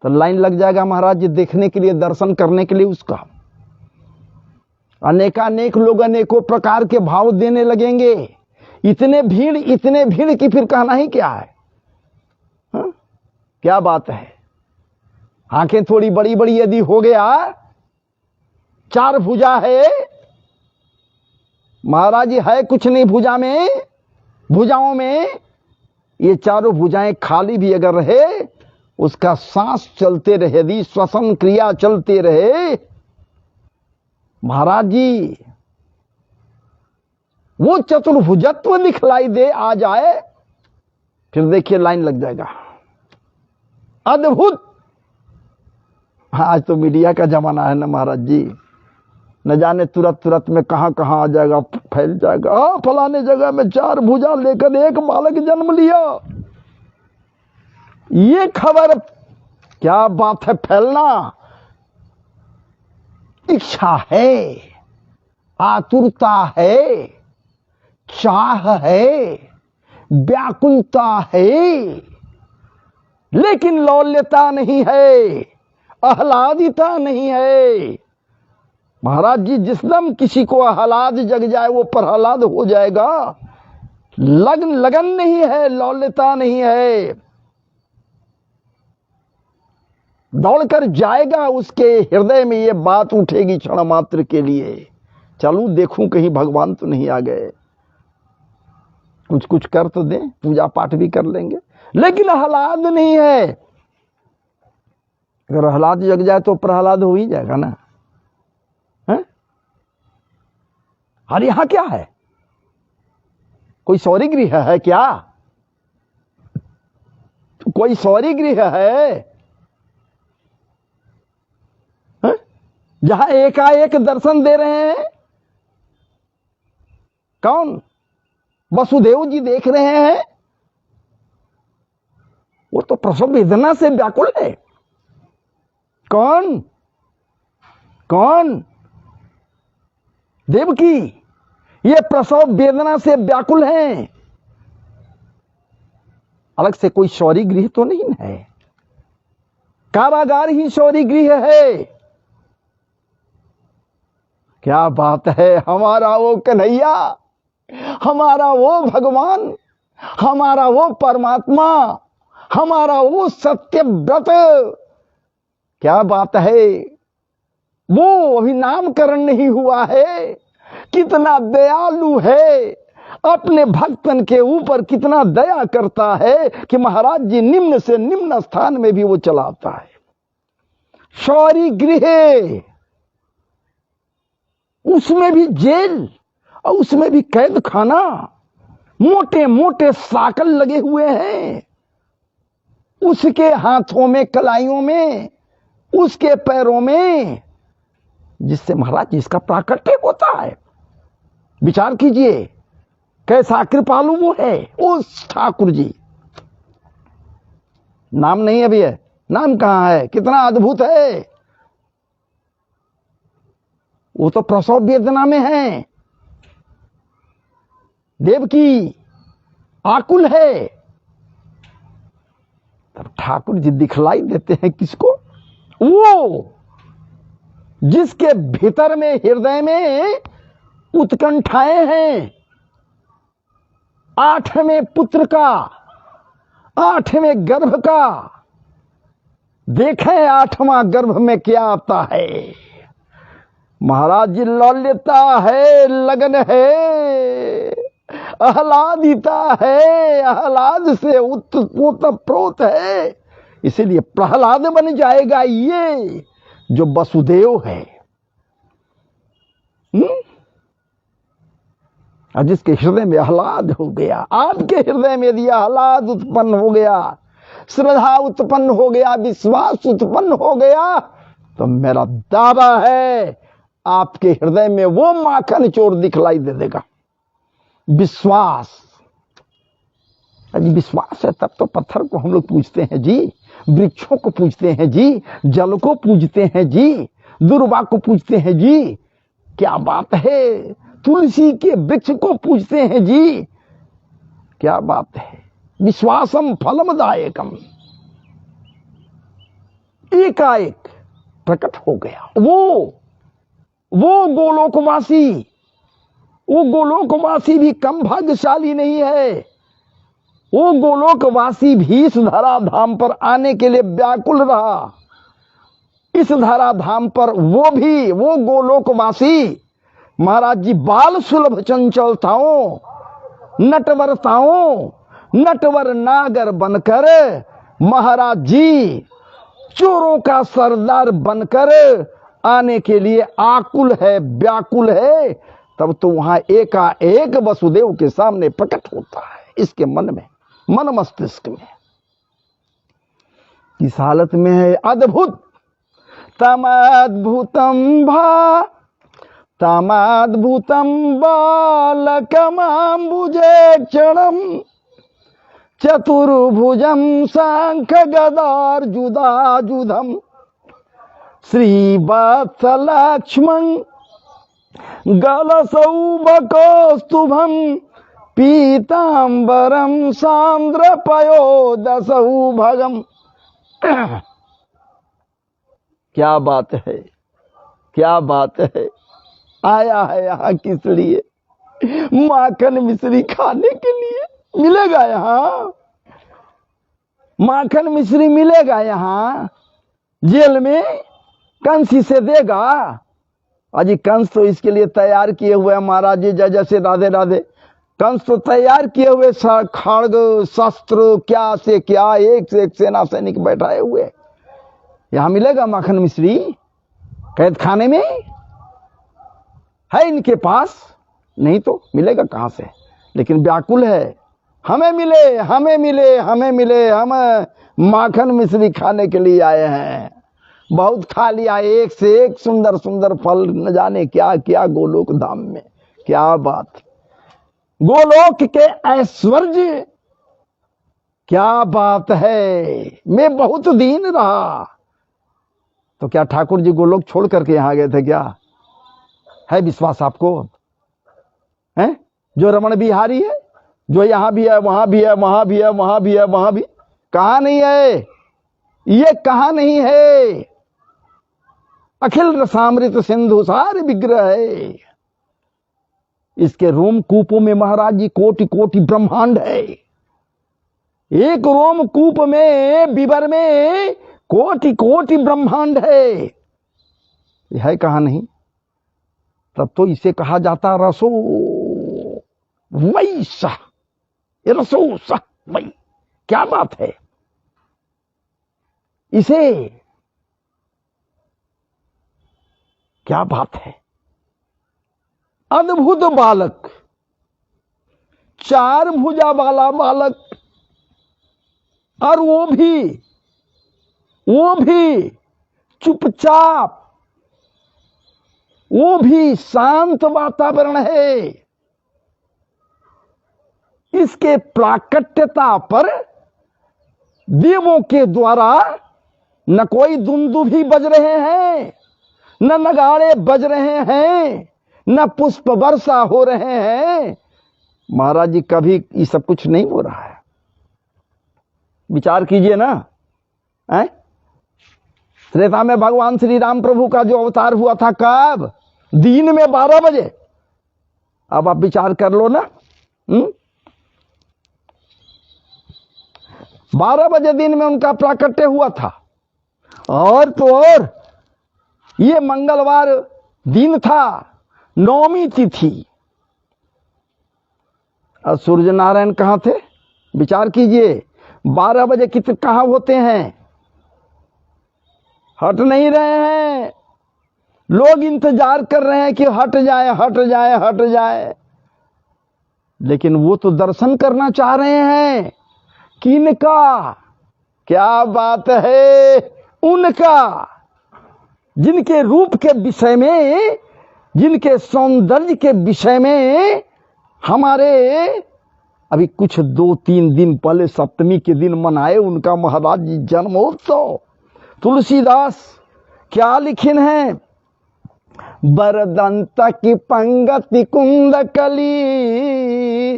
तो लाइन लग जाएगा महाराज जी देखने के लिए, दर्शन करने के लिए उसका। अनेकानेक लोग अनेकों प्रकार के भाव देने लगेंगे। इतने भीड़ की फिर कहना ही क्या है? हा? क्या बात है। आंखें थोड़ी बड़ी बड़ी यदि हो गया, चार भुजा है महाराज जी, है कुछ नहीं भुजा में, भुजाओं में। ये चारों भुजाएं खाली भी अगर रहे, उसका सांस चलते रहे, यदि श्वसन क्रिया चलते रहे, महाराज जी वो चतुर्भुजत्व दिखलाई दे आ जाए, फिर देखिए लाइन लग जाएगा। अद्भुत। आज तो मीडिया का जमाना है ना महाराज जी, न जाने तुरंत में कहां आ जाएगा, फैल जाएगा। फलाने जगह में चार भुजा लेकर एक बालक जन्म लिया। ये खबर क्या बात है फैलना। इच्छा है, आतुरता है, चाह है, व्याकुलता है, लेकिन लौल्यता नहीं है, आह्लादिता नहीं है। महाराज जी, जिस दम किसी को आह्लाद जग जाए वो प्रहलाद हो जाएगा। लगन नहीं है, लौल्यता नहीं है, दौड़कर जाएगा। उसके हृदय में ये बात उठेगी क्षण मात्र के लिए, चलूं देखूं कहीं भगवान तो नहीं आ गए, कुछ कुछ कर तो दें, पूजा पाठ भी कर लेंगे, लेकिन आह्लाद नहीं है। अगर आह्लाद जग जाए तो प्रहलाद हो ही जाएगा ना, है? और यहां क्या है? कोई सौरी गृह है क्या? कोई सौरी गृह है जहां एकाएक दर्शन दे रहे हैं? कौन? वसुदेव जी देख रहे हैं। वो तो प्रसव वेदना से व्याकुल है। कौन? कौन? देवकी ये प्रसव वेदना से व्याकुल हैं। अलग से कोई शौरी गृह तो नहीं है, कारागार ही शौरी गृह है। क्या बात है! हमारा वो कन्हैया, हमारा वो भगवान, हमारा वो परमात्मा, हमारा वो सत्य व्रत, क्या बात है! वो अभी नामकरण नहीं हुआ है। कितना दयालु है, अपने भक्तन के ऊपर कितना दया करता है कि महाराज जी निम्न से निम्न स्थान में भी वो चलाता है। शौरी गृह, उसमें भी जेल और उसमें भी कैद खाना, मोटे मोटे साकल लगे हुए हैं, उसके हाथों में, कलाइयों में, उसके पैरों में, जिससे महाराज इसका प्राकट्य होता है। विचार कीजिए कैसा कृपालु वो है उस ठाकुर जी। नाम नहीं अभी है, नाम कहां है? कितना अद्भुत है! वो तो प्रसव वेदना में है, देवकी आकुल है, तब ठाकुर जी दिखलाई देते हैं किसको? वो जिसके भीतर में, हृदय में उत्कंठाएं हैं। 8वें पुत्र का, 8वें गर्भ का। देखें 8वां गर्भ में क्या आता है। महाराज जी लौल्यता है, लगन है, आह्लादिता है, आह्लाद से उत्प्रोत है। इसीलिए प्रहलाद बन जाएगा ये जो वसुदेव है। और जिसके हृदय में आह्लाद हो गया, आपके हृदय में यदि आह्लाद उत्पन्न हो गया, श्रद्धा उत्पन्न हो गया, विश्वास उत्पन्न हो गया, तो मेरा दावा है आपके हृदय में वो माखन चोर दिखलाई दे देगा। विश्वास, अजी विश्वास है तब तो पत्थर को हम लोग पूजते हैं जी, वृक्षों को पूजते हैं जी, जल को पूजते हैं जी, दुर्वा को पूजते हैं जी। क्या बात है! तुलसी के वृक्ष को पूजते हैं जी। क्या बात है! विश्वासम फलमदायकम। एकाएक प्रकट हो गया वो गोलोकवासी। वो गोलोकवासी भी कम भाग्यशाली नहीं है। वो गोलोकवासी भी इस धराधाम पर आने के लिए व्याकुल रहा। इस धराधाम पर वो गोलोकवासी महाराज जी बाल सुलभ चंचलताओं, नटवरताओं, नटवर नागर बनकर महाराज जी चोरों का सरदार बनकर आने के लिए आकुल है, व्याकुल है। तब तो वहां एकाएक वसुदेव के सामने प्रकट होता है, इसके मन में, मन मस्तिष्क में। इस हालत में है अद्भुत। तमद्भुतम तमद्भुतम बालकमाम्बुजे क्षणम चतुर्भुजम शंख गदार्जुदाजुधम श्रीवत्स लक्ष्मण गलसौभकौस्तुभम पीतांबरम सांद्रपयोदसौभगम। क्या बात है, क्या बात है। आया है यहाँ किस लिए? माखन मिश्री खाने के लिए। मिलेगा यहाँ माखन मिश्री, मिलेगा यहाँ जेल में। कंस इसे देगा? अजी कंस तो इसके लिए तैयार किए हुए हैं महाराज जी। जय जय से राधे राधे। कंस तो तैयार किए हुए खड्ग शस्त्र क्या से क्या, एक से एक सेना सैनिक बैठाए हुए। यहां मिलेगा माखन मिश्री? कैद खाने में है इनके पास? नहीं तो मिलेगा कहां से? लेकिन व्याकुल है, हमें मिले, हमें मिले, हमें मिले। हम माखन मिश्री खाने के लिए आए हैं। बहुत खा लिया, एक से एक सुंदर सुंदर फल, न जाने क्या क्या गोलोक धाम में। क्या बात, गोलोक के ऐश्वर्य, क्या बात है। मैं बहुत दीन रहा। तो क्या ठाकुर जी गोलोक छोड़ करके यहां गए थे क्या? है विश्वास आपको? है जो रमण बिहारी है, जो यहां भी है, वहां भी है, वहां भी है, वहां भी है, वहां भी, कहां नहीं है? ये कहां नहीं है? अखिल रसामृत सिंधु सार विग्रह है। इसके रोम कूपों में महाराज जी कोटि कोटि ब्रह्मांड है। एक रोम कूप में, विवर में कोटि कोटि ब्रह्मांड है। है कहां नहीं? तब तो इसे कहा जाता रसो वैसा, रसो सा वै। क्या बात है। इसे क्या बात है। अद्भुत बालक, चार भुजा वाला बालक, और वो भी चुपचाप, वो भी शांत वातावरण है। इसके प्राकट्यता पर देवों के द्वारा न कोई दुंदुभी बज रहे हैं, न नगाड़े बज रहे हैं, न पुष्प वर्षा हो रहे हैं। महाराज जी कभी ये सब कुछ नहीं हो रहा है। विचार कीजिए ना। त्रेता में भगवान श्री राम प्रभु का जो अवतार हुआ था कब? दिन में 12 बजे। अब आप विचार कर लो ना। 12 बजे दिन में उनका प्राकट्य हुआ था। और तो और ये मंगलवार दिन था, नौमी तिथि। और सूर्य नारायण कहां थे? विचार कीजिए। 12 बजे कितने कहां होते हैं? हट नहीं रहे हैं। लोग इंतजार कर रहे हैं कि हट जाए, हट जाए, हट जाए। लेकिन वो तो दर्शन करना चाह रहे हैं। किनका? क्या बात है। उनका, जिनके रूप के विषय में, जिनके सौंदर्य के विषय में हमारे अभी कुछ 2-3 दिन पहले सप्तमी के दिन मनाए उनका महाराज जी जन्मोत्सव। तुलसीदास क्या लिखिन है? बरदंत की पंगति कुंद कली,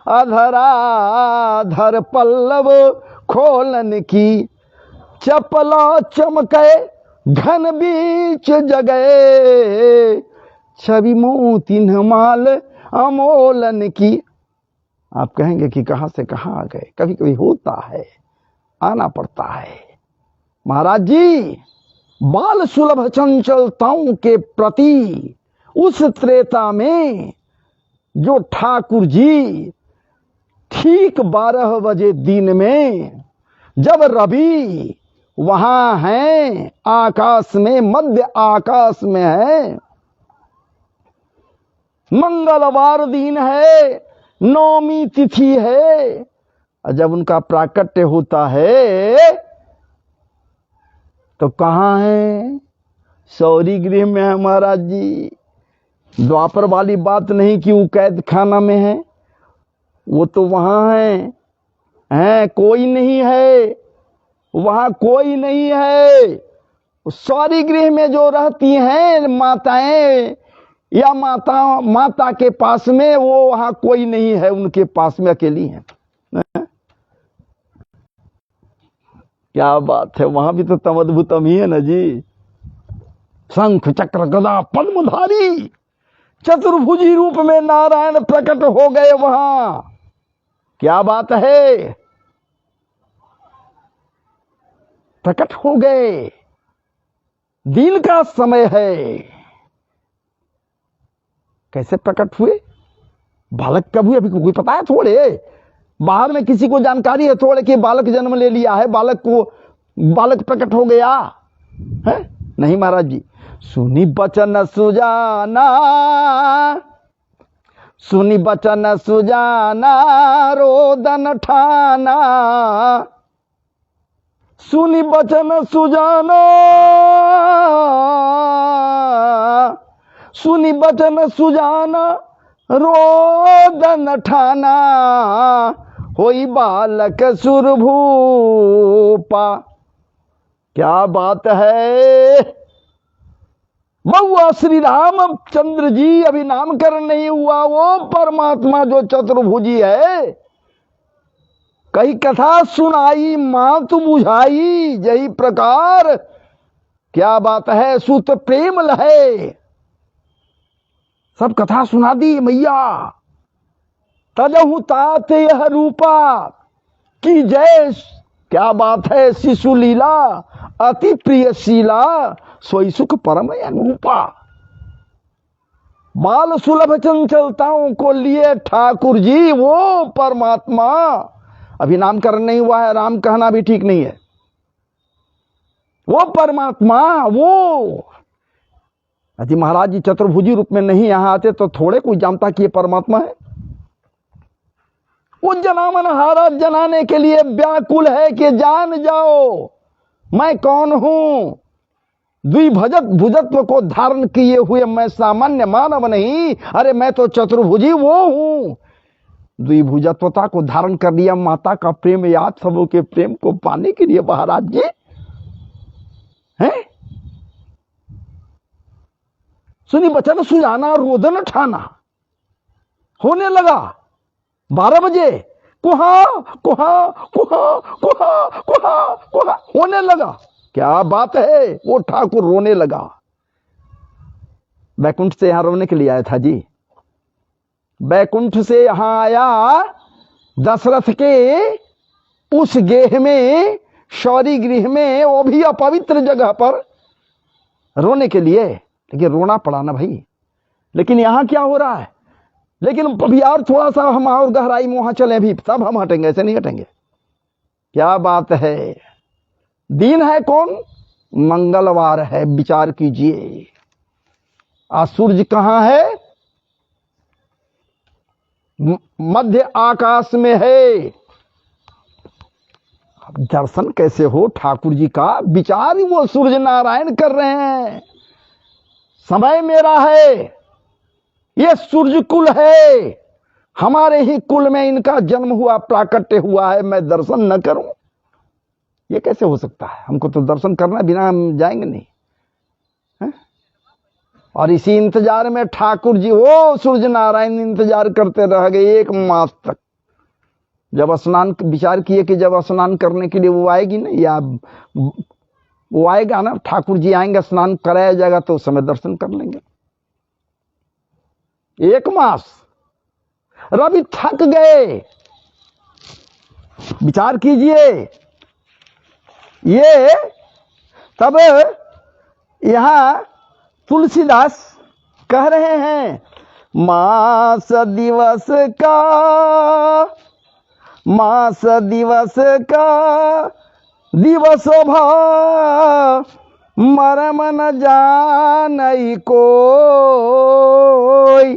अधराधर पल्लव खोलन की, चपला चमके घन बीच जगए, छवि मोती माल अमोलन की। आप कहेंगे कि कहां से कहां आ गए। कभी कभी होता है, आना पड़ता है। महाराज जी बाल सुलभ चंचलताओं के प्रति उस त्रेता में जो ठाकुर जी ठीक 12 बजे दिन में, जब रवि वहां है आकाश में, मध्य आकाश में है, मंगलवार दिन है, नौमी तिथि है, और जब उनका प्राकट्य होता है तो कहां है? सौरी गृह में है महाराज जी। द्वापर वाली बात नहीं कि वो कैद खाना में है, वो तो वहां है। हैं, कोई नहीं है वहां, कोई नहीं है। सौरी गृह में जो रहती हैं माताएं या माता के पास में, वो वहां कोई नहीं है, उनके पास में अकेली हैं। क्या बात है, वहां भी तो तमद्भुतम ही है ना जी। शंख चक्र गदा पद्मधारी चतुर्भुजी रूप में नारायण प्रकट हो गए वहां। क्या बात है, प्रकट हो गए। दिन का समय है। कैसे प्रकट हुए, बालक कब हुए, अभी कोई पता है थोड़े? बाहर में किसी को जानकारी है थोड़े कि बालक जन्म ले लिया है, बालक प्रकट हो गया है? नहीं महाराज जी। सुनी बचन सुजाना, सुनी बचन सुजाना रोदन ठाना, सुनी बचन सुजाना, सुनी बचन सुजाना रोदन ठाना, होई बालक सुरभूपा। क्या बात है, बहुआ श्री रामचंद्र जी अभी नामकरण नहीं हुआ, वो परमात्मा जो चतुर्भुजी है। कई कथा सुनाई मातु बुझाई, यही प्रकार क्या बात है, सुत प्रेम लहे। सब कथा सुना दी मैया। तजहु तात यह रूपा की जय, क्या बात है, शिशु लीला अति प्रियशीला, सोई सुख परम अनुरूपा। बाल सुलभ चंचलताओं को लिए ठाकुर जी वो परमात्मा। अभी नामकरण नहीं हुआ है, राम कहना भी ठीक नहीं है। वो परमात्मा, वो यदि महाराज जी चतुर्भुजी रूप में नहीं यहां आते तो थोड़े कोई जानता कि ये परमात्मा है। वो जनामन हारा जनाने के लिए व्याकुल है कि जान जाओ मैं कौन हूं। द्विभुजत भुजत्व को धारण किए हुए मैं सामान्य मानव नहीं, अरे मैं तो चतुर्भुजी वो हूं। द्विभुजत्वता को धारण कर लिया, माता का प्रेम याद सबों के प्रेम को पाने के लिए महाराज जी हैं। सुनी बचन सुजाना रोदन ठाना, होने लगा 12 बजे कुहा कुहा कुहा कुहा कुहा कुहा होने लगा। क्या बात है, वो ठाकुर रोने लगा। बैकुंठ से यहां रोने के लिए आया था जी। बैकुंठ से यहां आया दशरथ के उस गेह में, शौरी गृह में, वो भी अपवित्र जगह पर रोने के लिए। लेकिन रोना पड़ा ना भाई। लेकिन यहां क्या हो रहा है, लेकिन अभी और थोड़ा सा हम और गहराई में वहां चले, भी तब हम हटेंगे, ऐसे नहीं हटेंगे। क्या बात है, दिन है कौन, मंगलवार है। विचार कीजिए, आज सूरज कहां है, मध्य आकाश में है। दर्शन कैसे हो ठाकुर जी का, विचार ही वो सूर्य नारायण कर रहे हैं। समय मेरा है, ये सूर्य कुल है, हमारे ही कुल में इनका जन्म हुआ, प्राकट्य हुआ है, मैं दर्शन न करूं, ये कैसे हो सकता है। हमको तो दर्शन करना, बिना हम जाएंगे नहीं है? और इसी इंतजार में ठाकुर जी वो सूर्य नारायण इंतजार करते रह गए 1 मास तक। जब स्नान, विचार किए कि जब स्नान करने के लिए वो आएगी ना, या वो आएगा ना, ठाकुर जी आएंगे, स्नान कराया जाएगा, तो उस समय दर्शन कर लेंगे। 1 मास रवि थक गए। विचार कीजिए, ये तब यहां तुलसीदास कह रहे हैं, मास दिवस का, मास दिवस का दिवस भा मरम न जानई कोई,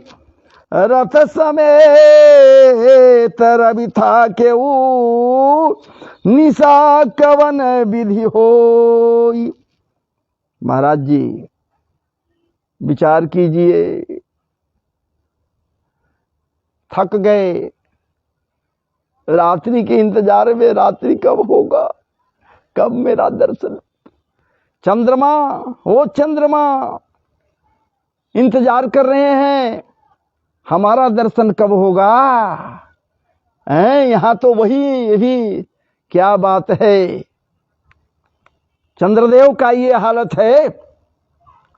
रथ समेत रवि था के निशा कवन विधि होई। महाराज जी विचार कीजिए, थक गए, रात्रि के इंतजार में, रात्रि कब होगा, कब मेरा दर्शन। चंद्रमा, वो चंद्रमा इंतजार कर रहे हैं, हमारा दर्शन कब होगा। यहां तो वही भी, क्या बात है, चंद्रदेव का ये हालत है।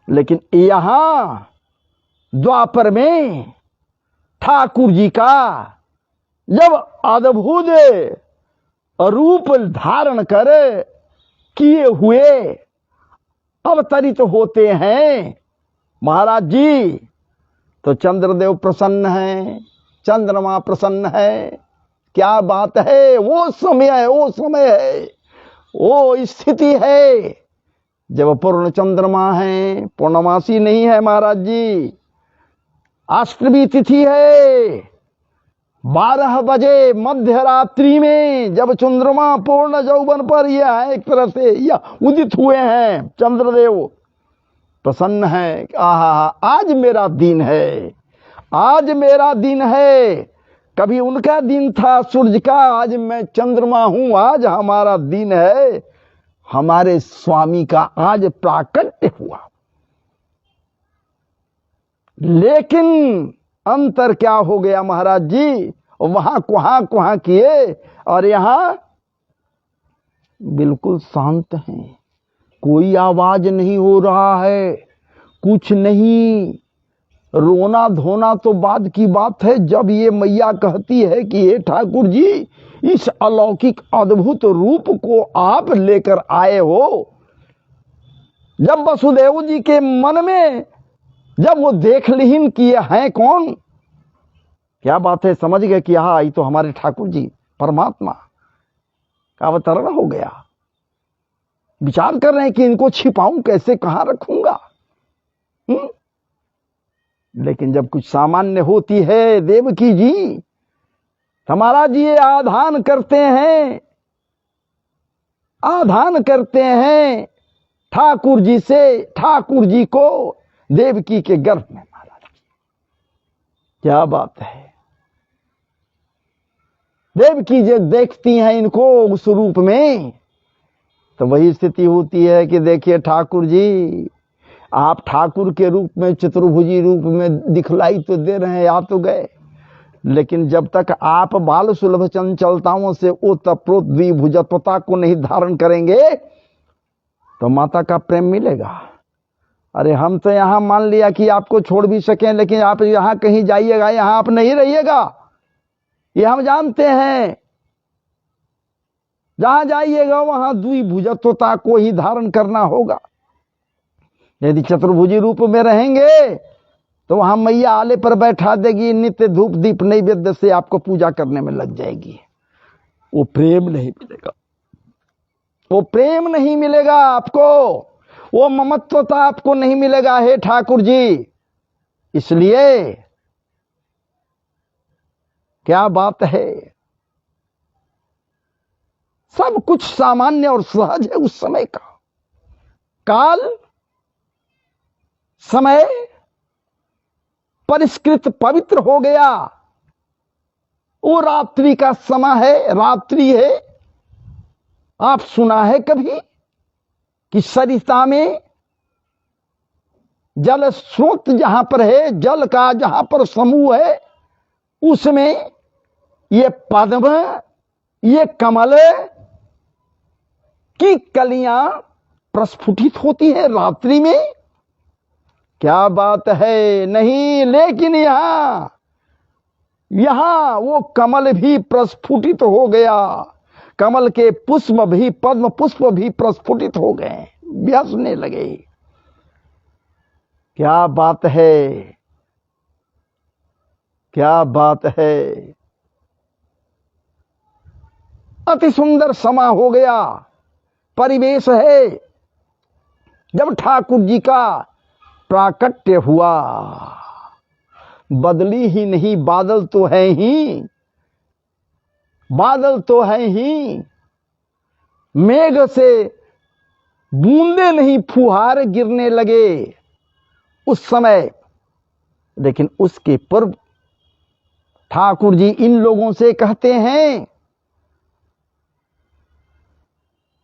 लेकिन यहां द्वापर में ठाकुर जी का जब अद्भुत रूप धारण कर किए हुए अवतरित होते हैं महाराज जी, तो चंद्रदेव प्रसन्न है, चंद्रमा प्रसन्न है। क्या बात है, वो समय है, वो समय है, वो स्थिति है जब पूर्ण चंद्रमा है, पूर्णमासी नहीं है महाराज जी। अष्टमी तिथि है, 12 बजे मध्य रात्रि में जब चंद्रमा पूर्ण यौवन पर यह एक तरह से यह उदित हुए हैं, चंद्रदेव प्रसन्न है। आहा, आज मेरा दिन है, आज मेरा दिन है। कभी उनका दिन था सूरज का, आज मैं चंद्रमा हूं, आज हमारा दिन है। हमारे स्वामी का आज प्राकट्य हुआ। लेकिन अंतर क्या हो गया महाराज जी, वहां कुहा कुहा किए और यहां बिल्कुल शांत हैं, कोई आवाज नहीं हो रहा है, कुछ नहीं। रोना धोना तो बाद की बात है, जब ये मैया कहती है कि हे ठाकुर जी, इस अलौकिक अद्भुत रूप को आप लेकर आए हो। जब वसुदेव जी के मन में जब वो देख लीन कि ये हैं कौन, क्या बात है, समझ गए कि हाँ, ये तो हमारे ठाकुर जी परमात्मा का अवतरण हो गया। विचार कर रहे हैं कि इनको छिपाऊं कैसे, कहां रखूंगा। लेकिन जब कुछ सामान्य होती है देवकी जी, हमारा जी ये आधान करते हैं, आधान करते हैं ठाकुर जी से, ठाकुर जी को देवकी के गर्भ में। महाराज क्या बात है, देवकी जब देखती हैं इनको उस रूप में, तो वही स्थिति होती है कि देखिए ठाकुर जी, आप ठाकुर के रूप में, चतुर्भुजी रूप में दिखलाई तो दे रहे हैं, आ तो गए, लेकिन जब तक आप बाल सुलभ चंचलताओं से ओतप्रोत द्विभुजत्वता को नहीं धारण करेंगे तो माता का प्रेम मिलेगा। अरे हम तो यहां मान लिया कि आपको छोड़ भी सकें, लेकिन आप यहां कहीं जाइएगा, यहां आप नहीं रहिएगा, ये हम जानते हैं। जहां जाइएगा वहां द्विभुजत्वता को ही धारण करना होगा। यदि चतुर्भुजी रूप में रहेंगे तो वहां मैया आले पर बैठा देगी, नित्य धूप दीप नैवेद्य से आपको पूजा करने में लग जाएगी। वो प्रेम नहीं मिलेगा, वो प्रेम नहीं मिलेगा आपको, वो ममत्वता आपको नहीं मिलेगा हे ठाकुर जी। इसलिए क्या बात है, सब कुछ सामान्य और सहज है उस समय का। काल समय परिष्कृत पवित्र हो गया। वो रात्रि का समय है, रात्रि है। आप सुना है कभी कि सरिता में जल स्रोत जहां पर है, जल का जहां पर समूह है, उसमें ये पद्म, ये कमल की कलियां प्रस्फुटित होती हैं रात्रि में। क्या बात है, नहीं, लेकिन यहां वो कमल भी प्रस्फुटित हो गया, कमल के पुष्प भी, पद्म पुष्प भी प्रस्फुटित हो गए, व्यसने लगे। क्या बात है, क्या बात है, अति सुंदर समा हो गया, परिवेश है जब ठाकुर जी का प्राकट्य हुआ। बदली ही नहीं, बादल तो है ही, बादल तो है ही, मेघ से बूंदे नहीं, फुहार गिरने लगे उस समय। लेकिन उसके पूर्व ठाकुर जी इन लोगों से कहते हैं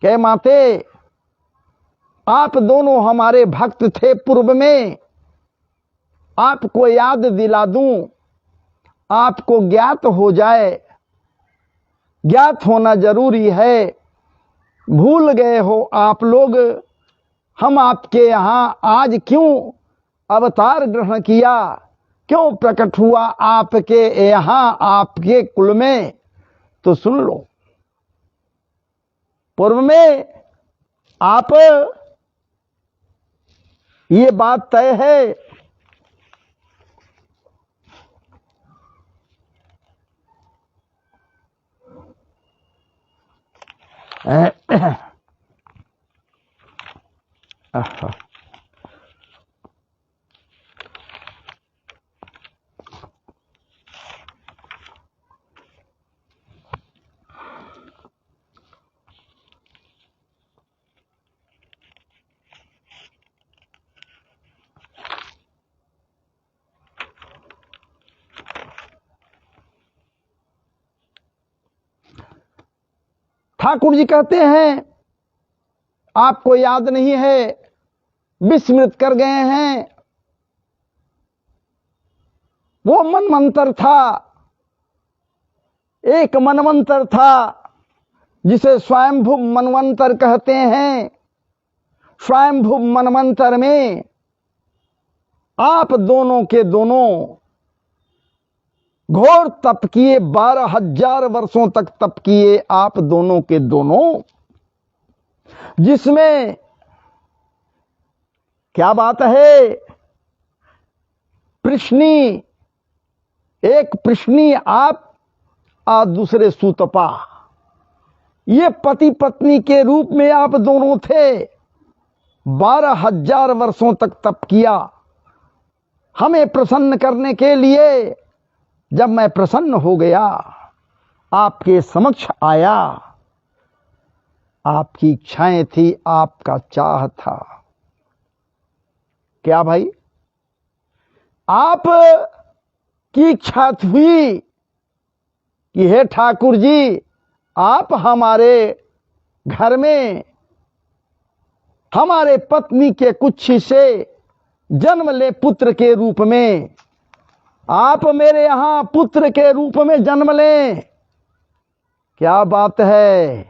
कह माते आप दोनों हमारे भक्त थे पूर्व में, आपको याद दिला दूं, आपको ज्ञात हो जाए, ज्ञात होना जरूरी है। भूल गए हो आप लोग, हम आपके यहां आज क्यों अवतार ग्रहण किया, क्यों प्रकट हुआ आपके यहां, आपके कुल में। तो सुन लो, पूर्व में आप ये बात तय है ठाकुर जी कहते हैं आपको याद नहीं है, विस्मृत कर गए हैं। वो मनमंत्र था, एक मनमंत्र था जिसे स्वयंभू मनमंत्र कहते हैं। स्वयंभू मनमंत्र में आप दोनों के दोनों घोर तप किए, 12,000 वर्षों तक तप किए आप दोनों के दोनों, जिसमें क्या बात है, प्रश्नी, एक प्रश्नी आप और दूसरे सूतपा, ये पति पत्नी के रूप में आप दोनों थे। 12,000 वर्षों तक तप किया हमें प्रसन्न करने के लिए। जब मैं प्रसन्न हो गया, आपके समक्ष आया, आपकी इच्छाएं थी, आपका चाह था। क्या भाई, आप की इच्छा हुई कि हे ठाकुर जी, आप हमारे घर में हमारे पत्नी के कुछ से जन्म ले पुत्र के रूप में, आप मेरे यहां पुत्र के रूप में जन्म लें। क्या बात है,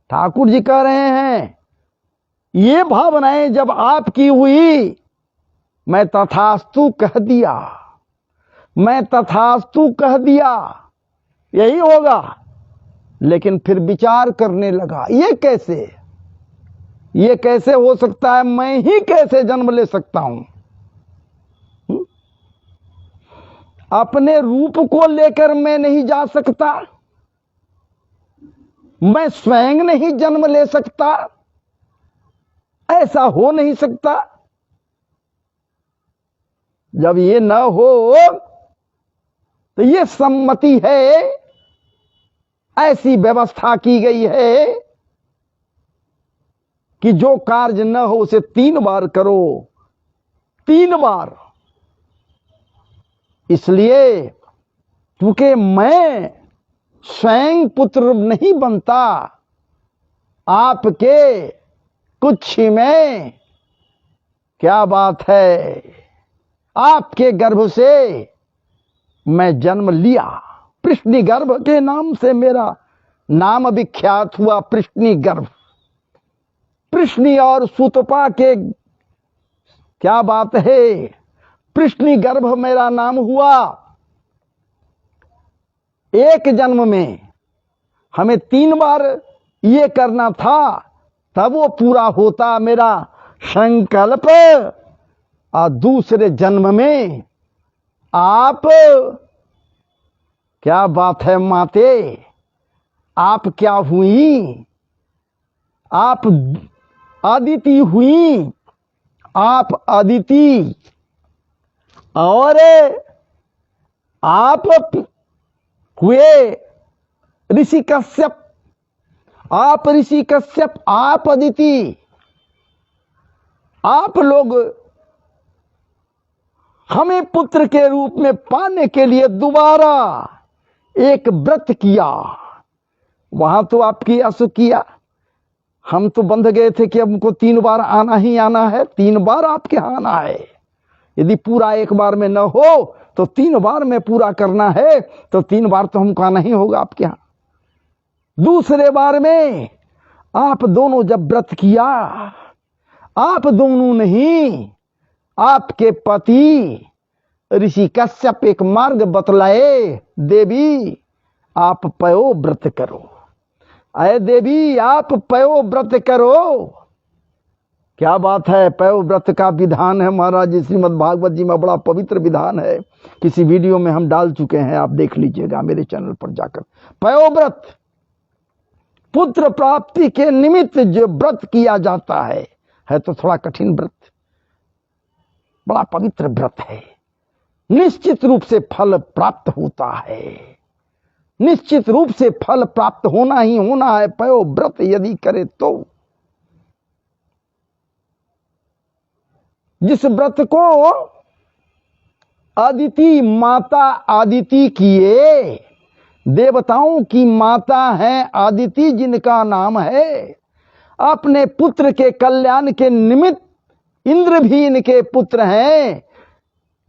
ठाकुर जी कह रहे हैं ये भावनाएं जब आपकी हुई, मैं तथास्तु कह दिया, मैं तथास्तु कह दिया, यही होगा। लेकिन फिर विचार करने लगा, ये कैसे हो सकता है, मैं ही कैसे जन्म ले सकता हूं। अपने रूप को लेकर मैं नहीं जा सकता, मैं स्वयं नहीं जन्म ले सकता, ऐसा हो नहीं सकता। जब ये न हो तो ये सम्मति है, ऐसी व्यवस्था की गई है कि जो कार्य न हो उसे 3 बार करो, 3 बार। इसलिए क्योंकि मैं स्वयं पुत्र नहीं बनता, आपके कुछ में, क्या बात है, आपके गर्भ से मैं जन्म लिया। पृष्णी गर्भ के नाम से मेरा नाम विख्यात हुआ, पृष्णी गर्भ। पृष्णी और सुतपा के, क्या बात है, पृष्णी गर्भ मेरा नाम हुआ। एक जन्म में हमें 3 बार ये करना था, तब वो पूरा होता मेरा संकल्प। और दूसरे जन्म में आप, क्या बात है माते, आप क्या हुई, आप अदिति हुई, आप अदिति। और आप हुए ऋषि कश्यप, आप ऋषि कश्यप, आप अदिति। आप लोग हमें पुत्र के रूप में पाने के लिए दोबारा एक व्रत किया। वहां तो आपकी असु किया, हम तो बंध गए थे कि हमको 3 बार आना ही आना है, 3 बार आपके यहाँ आना है। यदि पूरा एक बार में न हो तो 3 बार में पूरा करना है, तो 3 बार तो हमको आना ही होगा आपके यहाँ। दूसरे बार में आप दोनों जब व्रत किया, आप दोनों नहीं, आपके पति ऋषि कश्यप एक मार्ग बतलाए, देवी आप पयो व्रत करो। अरे देवी आप पयो व्रत करो। क्या बात है, पयो व्रत का विधान है महाराज जी श्रीमद् भागवत जी में, बड़ा पवित्र विधान है। किसी वीडियो में हम डाल चुके हैं, आप देख लीजिएगा मेरे चैनल पर जाकर। पयो व्रत पुत्र प्राप्ति के निमित्त जो व्रत किया जाता है तो थोड़ा कठिन व्रत, बड़ा पवित्र व्रत है। निश्चित रूप से फल प्राप्त होता है, निश्चित रूप से फल प्राप्त होना ही होना है पयो व्रत यदि करे तो। जिस व्रत को अदिति माता आदिति किए, देवताओं की माता है आदिति जिनका नाम है, अपने पुत्र के कल्याण के निमित्त, इंद्र भी इनके पुत्र हैं,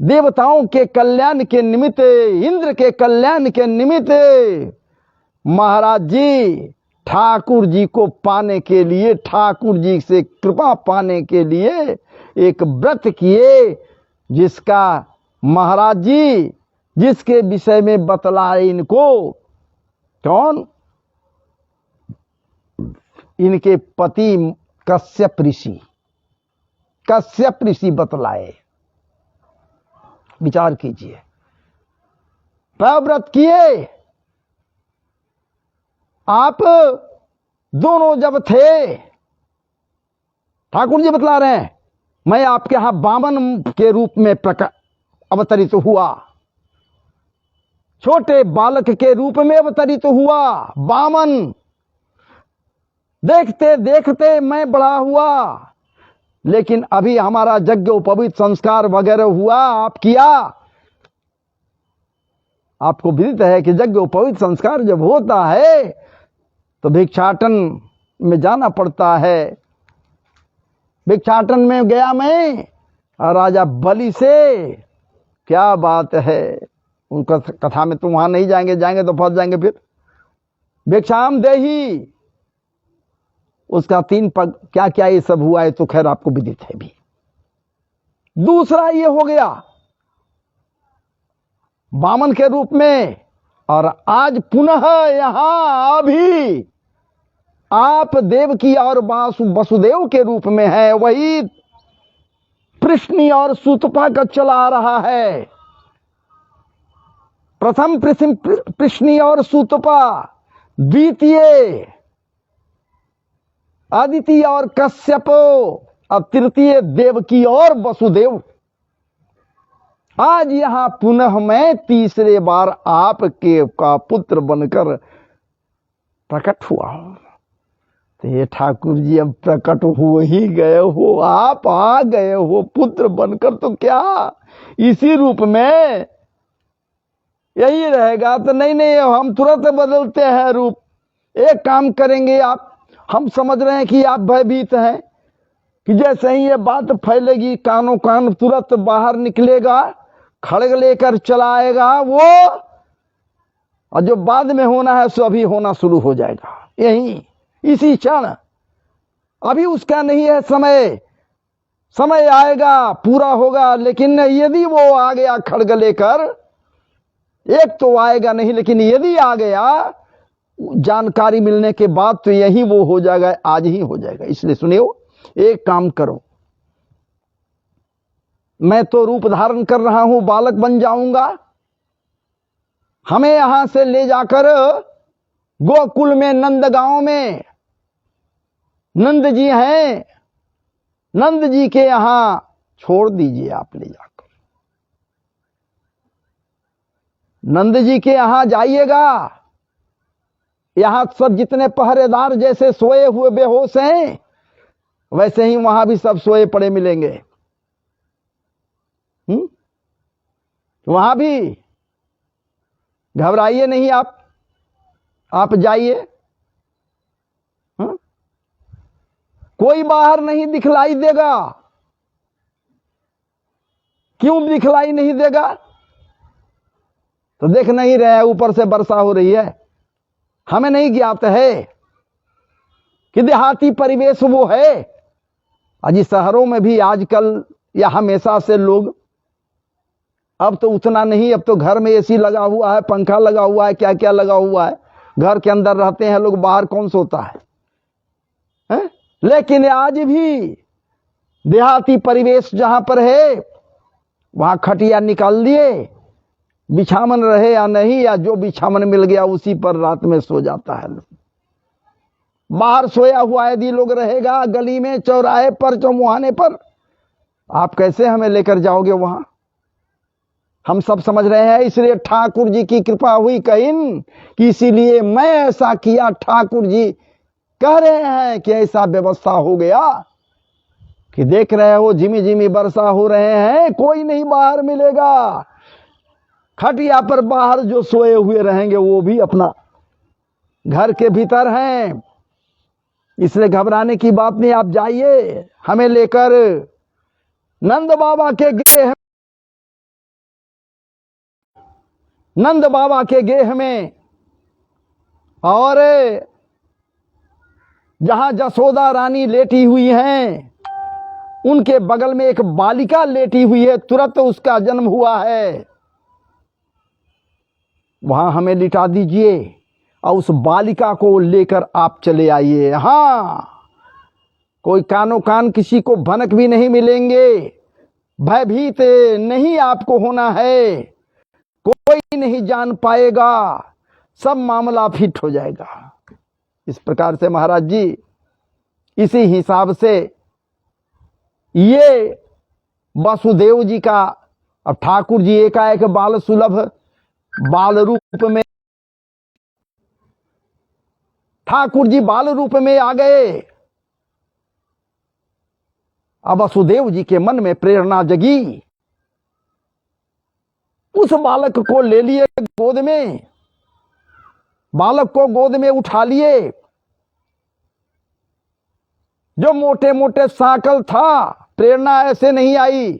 देवताओं के कल्याण के निमित्त, इंद्र के कल्याण के निमित्त महाराज जी ठाकुर जी को पाने के लिए, ठाकुर जी से कृपा पाने के लिए एक व्रत किए, जिसका महाराज जी, जिसके विषय में बतलाए इनको कौन, इनके पति कश्यप ऋषि, कश्यप ऋषि बतलाए। विचार कीजिए, व्रत किए, आप दोनों जब थे, ठाकुर जी बतला रहे हैं, मैं आपके यहां बामन के रूप में अवतरित हुआ, छोटे बालक के रूप में अवतरित हुआ बामन। देखते देखते मैं बड़ा हुआ, लेकिन अभी हमारा यज्ञ उपवीत संस्कार वगैरह हुआ, आप किया। आपको विदित है कि यज्ञ उपवीत संस्कार जब होता है तो भिक्षाटन में जाना पड़ता है। भिक्षाटन में गया मैं, और राजा बलि से, क्या बात है, उनका कथा में तो वहां नहीं जाएंगे, जाएंगे तो फंस जाएंगे फिर। भिक्षाम देही, उसका 3 पग, क्या क्या ये सब हुआ है तो खैर आपको विदित है भी। दूसरा ये हो गया बामन के रूप में, और आज पुनः यहां अभी आप देवकी और वसुदेव के रूप में है। वही प्रश्नी और सुतपा का चला आ रहा है। प्रथम प्रश्नी और सुतपा, द्वितीय आदिति और कश्यप, अब तृतीय देवकी और वसुदेव। आज यहां पुनः मैं तीसरे बार आपके का पुत्र बनकर प्रकट हुआ हूं। तो ये ठाकुर जी अब प्रकट हो ही गए हो, आप आ गए हो पुत्र बनकर, तो क्या इसी रूप में यही रहेगा? तो नहीं, हम तुरंत बदलते हैं रूप। एक काम करेंगे आप, हम समझ रहे हैं कि आप भयभीत हैं कि जैसे ही ये बात फैलेगी कानों कान तुरंत बाहर निकलेगा, खड़ग लेकर चलाएगा वो, और जो बाद में होना है सो अभी होना शुरू हो जाएगा, यही इसी क्षण। अभी उसका नहीं है समय, समय आएगा पूरा होगा। लेकिन यदि वो आ गया खड़ग लेकर, एक तो आएगा नहीं, लेकिन यदि आ गया जानकारी मिलने के बाद तो यही वो हो जाएगा, आज ही हो जाएगा। इसलिए सुनियो, एक काम करो, मैं तो रूप धारण कर रहा हूं, बालक बन जाऊंगा, हमें यहां से ले जाकर गोकुल में नंदगांव में नंद जी हैं, नंद जी के यहां छोड़ दीजिए, आप ले जाकर नंद जी के यहां जाइएगा। यहां सब जितने पहरेदार जैसे सोए हुए बेहोश हैं, वैसे ही वहां भी सब सोए पड़े मिलेंगे। वहां भी घबराइए नहीं, आप जाइए। कोई बाहर नहीं दिखलाई देगा। क्यों दिखलाई नहीं देगा? तो देख नहीं रहे, ऊपर से वर्षा हो रही है। हमें नहीं ज्ञात है कि देहाती परिवेश वो है। आज शहरों में भी आजकल या हमेशा से लोग, अब तो उतना नहीं, अब तो घर में एसी लगा हुआ है, पंखा लगा हुआ है, क्या क्या लगा हुआ है, घर के अंदर रहते हैं लोग, बाहर कौन सोता है? लेकिन आज भी देहाती परिवेश जहां पर है वहां खटिया निकाल दिए, बिछावन रहे या नहीं, या जो बिछावन मिल गया उसी पर रात में सो जाता है। बाहर सोया हुआ यदि लोग रहेगा, गली में, चौराहे पर, चौमुहाने पर, आप कैसे हमें लेकर जाओगे वहां? हम सब समझ रहे हैं। इसलिए ठाकुर जी की कृपा हुई कहीं कि इसीलिए मैं ऐसा किया। ठाकुर जी कह रहे हैं कि ऐसा व्यवस्था हो गया कि देख रहे हो जिमी जिमी वर्षा हो रहे हैं, कोई नहीं बाहर मिलेगा। खटिया पर बाहर जो सोए हुए रहेंगे वो भी अपना घर के भीतर हैं। इसलिए घबराने की बात नहीं। आप जाइए हमें लेकर नंद बाबा के गेह, नंद बाबा के गेह में, और जहां जसोदा रानी लेटी हुई हैं उनके बगल में एक बालिका लेटी हुई है, तुरंत उसका जन्म हुआ है। वहां हमें लिटा दीजिए और उस बालिका को लेकर आप चले आइए। हां, कोई कानो कान किसी को भनक भी नहीं मिलेंगे, भयभीत नहीं आपको होना है, कोई नहीं जान पाएगा, सब मामला फिट हो जाएगा। इस प्रकार से महाराज जी, इसी हिसाब से ये वासुदेव जी का, अब ठाकुर जी एकाएक बाल सुलभ बाल रूप में, ठाकुर जी बाल रूप में आ गए। अब वासुदेव जी के मन में प्रेरणा जगी, उस बालक को ले लिए गोद में, बालक को गोद में उठा लिए। जो मोटे मोटे सांकल था, प्रेरणा ऐसे नहीं आई।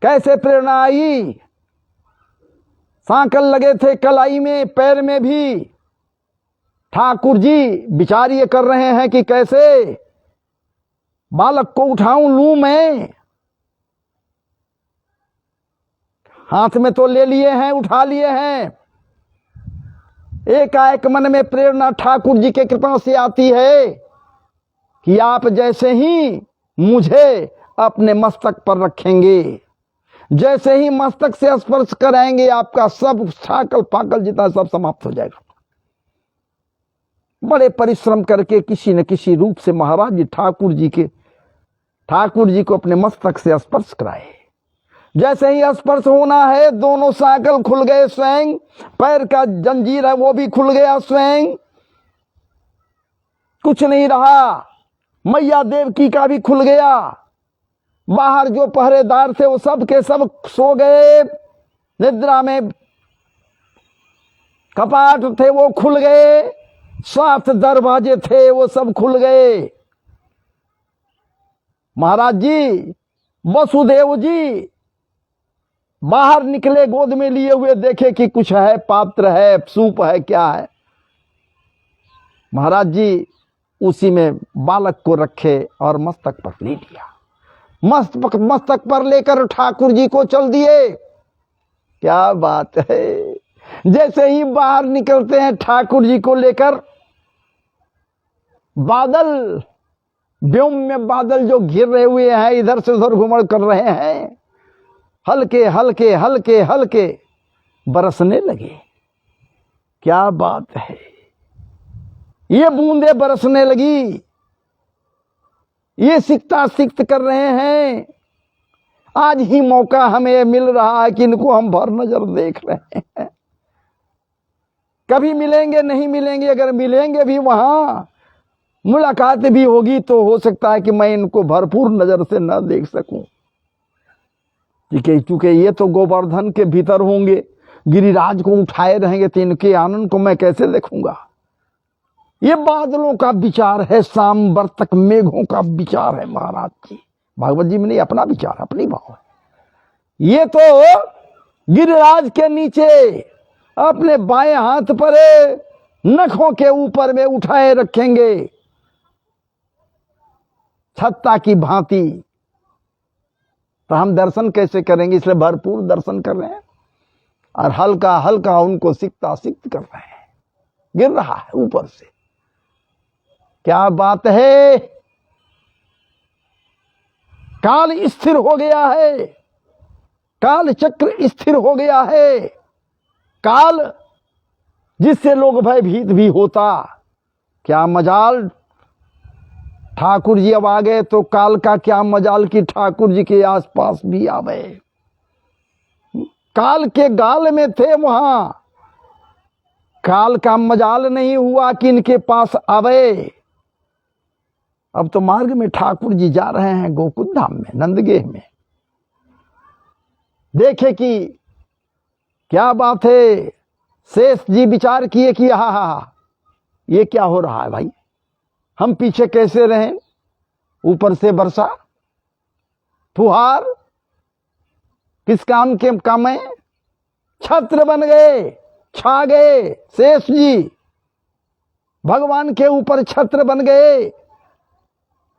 कैसे प्रेरणा आई? सांकल लगे थे कलाई में, पैर में भी। ठाकुर जी विचार ये कर रहे हैं कि कैसे बालक को उठाऊं, लूं मैं। हाथ में तो ले लिए हैं, उठा लिए हैं। एकाएक मन में प्रेरणा ठाकुर जी के कृपा से आती है कि आप जैसे ही मुझे अपने मस्तक पर रखेंगे, जैसे ही मस्तक से स्पर्श कराएंगे, आपका सब छाकल पाकल जितना सब समाप्त हो जाएगा। बड़े परिश्रम करके किसी न किसी रूप से महाराज जी ठाकुर जी को अपने मस्तक से स्पर्श कराए। जैसे ही स्पर्श होना है, दोनों साकल खुल गए स्वयं, पैर का जंजीर है वो भी खुल गया स्वयं, कुछ नहीं रहा। मैया देवकी का भी खुल गया। बाहर जो पहरेदार थे वो सब के सब सो गए निद्रा में। कपाट थे वो खुल गए, 7 दरवाजे थे वो सब खुल गए। महाराज जी, वसुदेव जी बाहर निकले, गोद में लिए हुए, देखे कि कुछ है, पात्र है, सूप है, क्या है। महाराज जी उसी में बालक को रखे और मस्तक पर ले लिया। मस्तक पर लेकर ठाकुर जी को चल दिए। क्या बात है! जैसे ही बाहर निकलते हैं ठाकुर जी को लेकर, बादल, व्योम में बादल जो घिर रहे हुए हैं, इधर से उधर घुमड़ कर रहे हैं, हल्के हल्के हल्के हल्के बरसने लगे। क्या बात है! ये बूंदे बरसने लगी। ये सिकता सिक्त कर रहे हैं। आज ही मौका हमें मिल रहा है कि इनको हम भर नजर देख रहे हैं। कभी मिलेंगे नहीं मिलेंगे, अगर मिलेंगे भी, वहां मुलाकात भी होगी, तो हो सकता है कि मैं इनको भरपूर नजर से न देख सकूं। क्योंकि ये तो गोवर्धन के भीतर होंगे, गिरिराज को उठाए रहेंगे, तो इनके आनंद को मैं कैसे देखूंगा। ये बादलों का विचार है, सांवर्तक मेघों का विचार है महाराज जी। भागवत जी में नहीं, अपना विचार, अपनी भाव है। ये तो गिरिराज के नीचे अपने बाएं हाथ पर नखों के ऊपर में उठाए रखेंगे छत्ता की भांति। तो हम दर्शन कैसे करेंगे? इसलिए भरपूर दर्शन कर रहे हैं और हल्का हल्का उनको सिकता सिक्त कर रहे हैं। गिर रहा है ऊपर से। क्या बात है! काल स्थिर हो गया है, काल चक्र स्थिर हो गया है। काल जिससे लोग भयभीत भी होता, क्या मजाल ठाकुर जी अब आ गए तो काल का क्या मजाल कि ठाकुर जी के आसपास भी आ गए। काल के गाल में थे वहां, काल का मजाल नहीं हुआ कि इनके पास आवे। अब तो मार्ग में ठाकुर जी जा रहे हैं गोकुल धाम में, नंदगेह में। देखे कि क्या बात है। शेष जी विचार किए कि हा ये क्या हो रहा है भाई, हम पीछे कैसे रहें? ऊपर से वर्षा फुहार किस काम के काम है? छत्र बन गए, छा गए शेष जी, भगवान के ऊपर छत्र बन गए।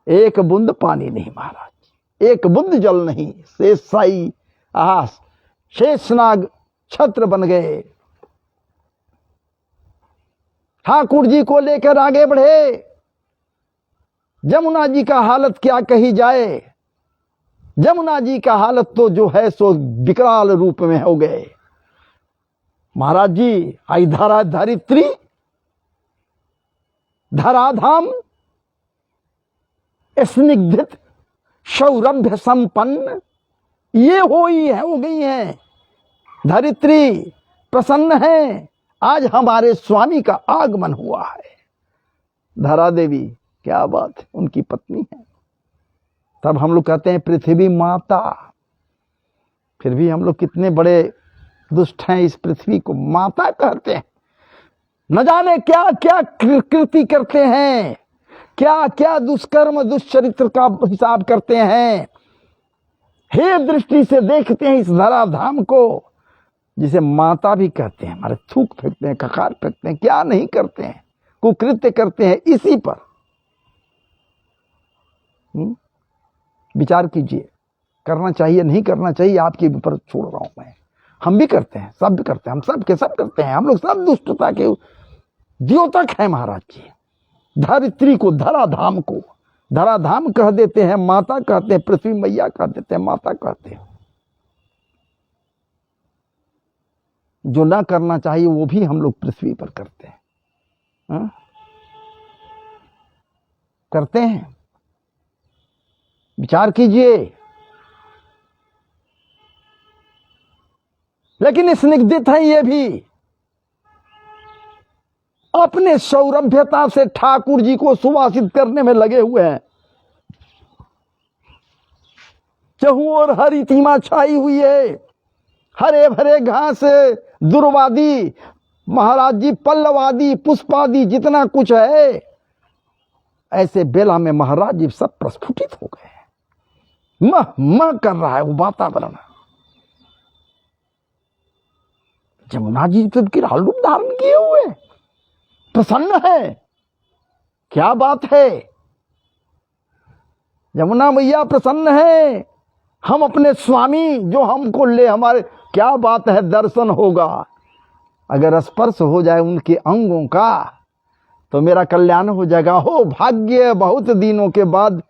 एक बूंद पानी नहीं महाराज, एक बूंद जल नहीं। शेष साई शेषनाग छत्र बन गए। ठाकुर जी को लेकर आगे बढ़े। जमुना जी का हालत क्या कही जाए। जमुना जी का हालत तो जो है सो विकराल रूप में हो गए महाराज जी। आई धरा धरित्री, धराधाम स्निग्धित सौरभ्य संपन्न, ये हो गई है। धरित्री प्रसन्न है, आज हमारे स्वामी का आगमन हुआ है। धरा देवी, क्या बात है, उनकी पत्नी है। तब हम लोग कहते हैं पृथ्वी माता। फिर भी हम लोग कितने बड़े दुष्ट हैं, इस पृथ्वी को माता कहते हैं। न जाने क्या क्या कृति करते हैं, क्या क्या दुष्कर्म दुष्चरित्र का हिसाब करते हैं। हे दृष्टि से देखते हैं इस धराधाम को, जिसे माता भी कहते हैं। हमारे थूक फेंकते हैं, ककार फेंकते हैं, क्या नहीं करते हैं, कुकृत्य करते हैं इसी पर। विचार कीजिए, करना चाहिए नहीं करना चाहिए आपके ऊपर छोड़ रहा हूं मैं। हम भी करते हैं, सब भी करते हैं, हम सब के सब करते हैं। हम लोग सब दुष्टता के द्योतक है महाराज जी। धरित्री को, धराधाम को धराधाम कह देते हैं, माता कहते हैं, पृथ्वी मैया कह देते हैं, माता कहते हैं। जो ना करना चाहिए वो भी हम लोग पृथ्वी पर करते हैं। हा? करते हैं। विचार कीजिए। लेकिन स्निग्धित है ये भी, अपने सौरभ्यता से ठाकुर जी को सुवासित करने में लगे हुए हैं। चहु और हरितिमा छाई हुई है, हरे भरे घास, दुर्वादी महाराज जी, पल्लवादी, पुष्पादि, जितना कुछ है, ऐसे बेला में महाराज जी सब प्रस्फुटित हो गए। मह मह कर रहा है वो वातावरण। जमुना जी तो विकराल रूप धारण किए हुए, प्रसन्न है। क्या बात है, यमुना मैया प्रसन्न है। हम अपने स्वामी जो हमको ले, हमारे क्या बात है, दर्शन होगा। अगर स्पर्श हो जाए उनके अंगों का तो मेरा कल्याण हो जाएगा। हो भाग्य, बहुत दिनों के बाद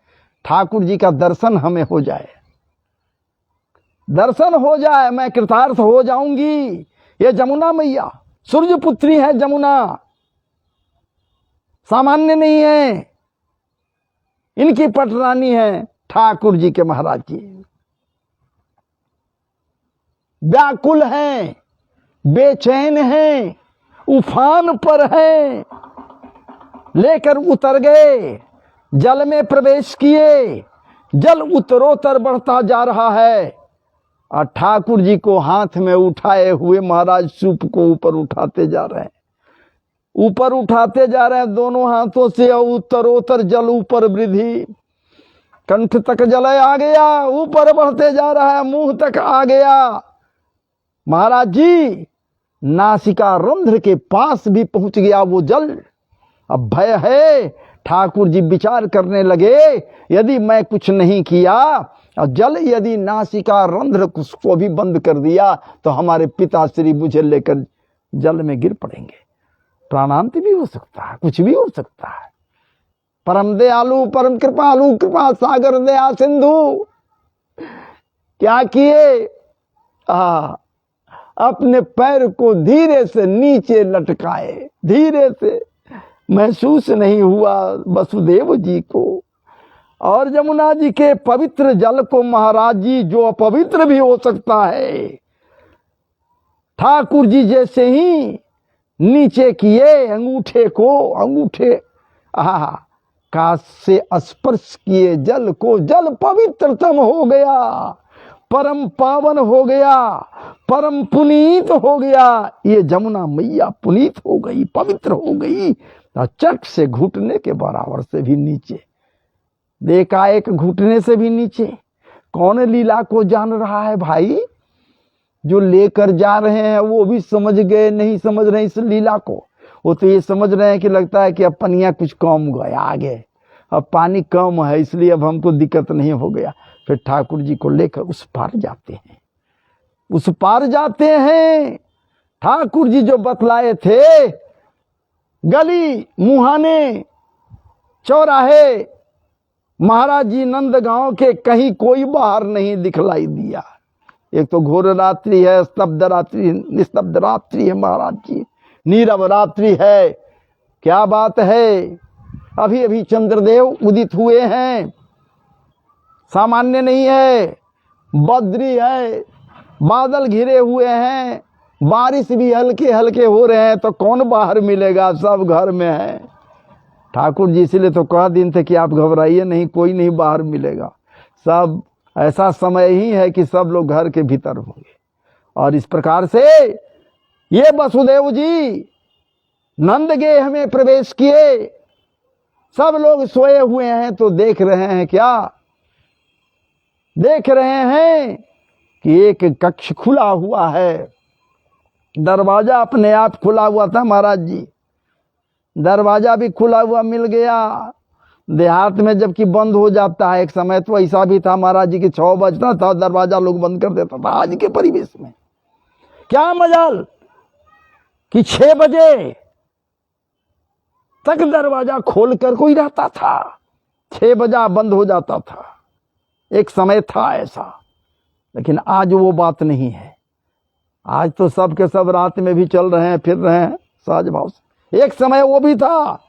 ठाकुर जी का दर्शन हमें हो जाए, दर्शन हो जाए, मैं कृतार्थ हो जाऊंगी। ये जमुना मैया सूर्य पुत्री है। जमुना सामान्य नहीं है, इनकी पटरानी है ठाकुर जी के महाराज जी। व्याकुल हैं, बेचैन हैं, उफान पर हैं, लेकर उतर गए, जल में प्रवेश किए। जल उत्तरोत्तर बढ़ता जा रहा है और ठाकुर जी को हाथ में उठाए हुए महाराज सूप को ऊपर उठाते जा रहे हैं। ऊपर उठाते जा रहे हैं दोनों हाथों से, और उत्तरोत्तर जल ऊपर वृद्धि, कंठ तक जल आ गया, ऊपर बढ़ते जा रहा है, मुंह तक आ गया। महाराज जी नासिका रंध्र के पास भी पहुंच गया वो जल। अब भय है। ठाकुर जी विचार करने लगे, यदि मैं कुछ नहीं किया और जल यदि नासिका रंध्र को भी बंद कर दिया तो हमारे पिताश्री मुझे लेकर जल में गिर पड़ेंगे, प्राणांत भी हो सकता है, कुछ भी हो सकता है। परम दयालु परम कृपालु कृपा सागर दया सिंधु क्या किए, अपने पैर को धीरे से नीचे लटकाए, धीरे से, महसूस नहीं हुआ वसुदेव जी को। और यमुना जी के पवित्र जल को महाराज जी, जो अपवित्र भी हो सकता है, ठाकुर जी जैसे ही नीचे किए अंगूठे को, अंगूठे का से स्पर्श किए जल को, जल पवित्रतम हो गया, परम पावन हो गया, परम पुनीत हो गया। ये जमुना मैया पुनीत हो गई, पवित्र हो गई। चट से घुटने के बराबर से भी नीचे, देखा एक घुटने से भी नीचे। कौन लीला को जान रहा है भाई? जो लेकर जा रहे हैं वो भी समझ गए, नहीं समझ रहे इस लीला को। वो तो ये समझ रहे हैं कि लगता है कि अब पनिया कुछ कम गया, आगे अब पानी कम है इसलिए अब हमको दिक्कत नहीं हो गया। फिर ठाकुर जी को लेकर उस पार जाते हैं, उस पार जाते हैं। ठाकुर जी जो बतलाए थे, गली मुहाने चौराहे महाराज जी नंदगांव के कहीं कोई बाहर नहीं दिखलाई दिया। एक तो घोर रात्रि है, स्तब्ध रात्रि, निस्तब्ध रात्रि है महाराज जी, नीरव रात्रि है। क्या बात है, अभी अभी चंद्रदेव उदित हुए हैं, सामान्य नहीं है, बद्री है, बादल घिरे हुए हैं, बारिश भी हल्के हल्के हो रहे हैं, तो कौन बाहर मिलेगा, सब घर में है। ठाकुर जी इसलिए तो कह दिन थे कि आप घबराइए नहीं, कोई नहीं बाहर मिलेगा, सब ऐसा समय ही है कि सब लोग घर के भीतर होंगे। और इस प्रकार से ये वसुदेव जी नंदगेह में प्रवेश किए, सब लोग सोए हुए हैं, तो देख रहे हैं क्या, देख रहे हैं कि एक कक्ष खुला हुआ है, दरवाजा अपने आप खुला हुआ था महाराज जी, दरवाजा भी खुला हुआ मिल गया। देहात में जबकि बंद हो जाता है, एक समय तो ऐसा भी था महाराज जी कि 6 बजता था दरवाजा लोग बंद कर देता था। आज के परिवेश में क्या मजाल कि 6 बजे तक दरवाजा खोलकर कोई रहता था, 6 बजा बंद हो जाता था, एक समय था ऐसा। लेकिन आज वो बात नहीं है, आज तो सब के सब रात में भी चल रहे हैं, फिर रहे हैं सहज भाव से। एक समय वो भी था,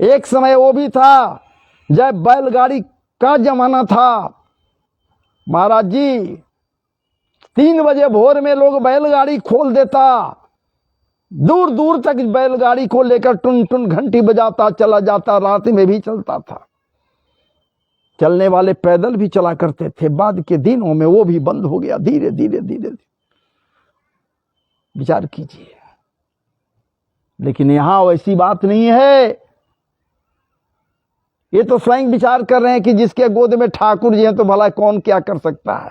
एक समय वो भी था जब बैलगाड़ी का जमाना था महाराज जी। 3 बजे भोर में लोग बैलगाड़ी खोल देता, दूर दूर तक बैलगाड़ी को लेकर टुन टुन घंटी बजाता चला जाता, रात में भी चलता था। चलने वाले पैदल भी चला करते थे। बाद के दिनों में वो भी बंद हो गया, धीरे धीरे धीरे धीरे। विचार कीजिए। लेकिन यहां वैसी बात नहीं है। ये तो स्वयं विचार कर रहे हैं कि जिसके गोद में ठाकुर जी हैं तो भला कौन क्या कर सकता है।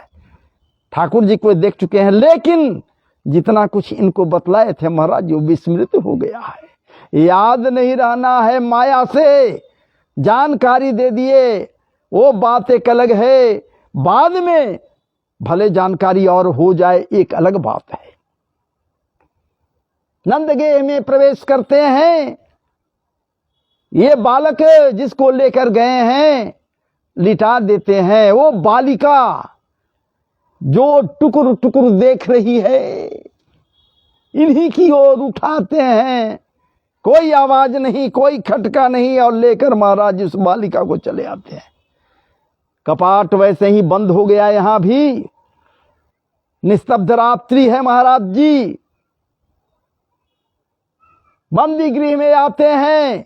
ठाकुर जी को देख चुके हैं, लेकिन जितना कुछ इनको बतलाए थे महाराज जी विस्मृत हो गया है, याद नहीं रहना है। माया से जानकारी दे दिए, वो बात एक अलग है, बाद में भले जानकारी और हो जाए एक अलग बात है। नंदगेह में प्रवेश करते हैं, ये बालक जिसको लेकर गए हैं लिटा देते हैं। वो बालिका जो टुकुर टुकुर देख रही है, इन्हीं की ओर उठाते हैं, कोई आवाज नहीं, कोई खटका नहीं, और लेकर महाराज उस बालिका को चले आते हैं। कपाट वैसे ही बंद हो गया, यहां भी निस्तब्ध रात्रि है महाराज जी। बंदी गृह में आते हैं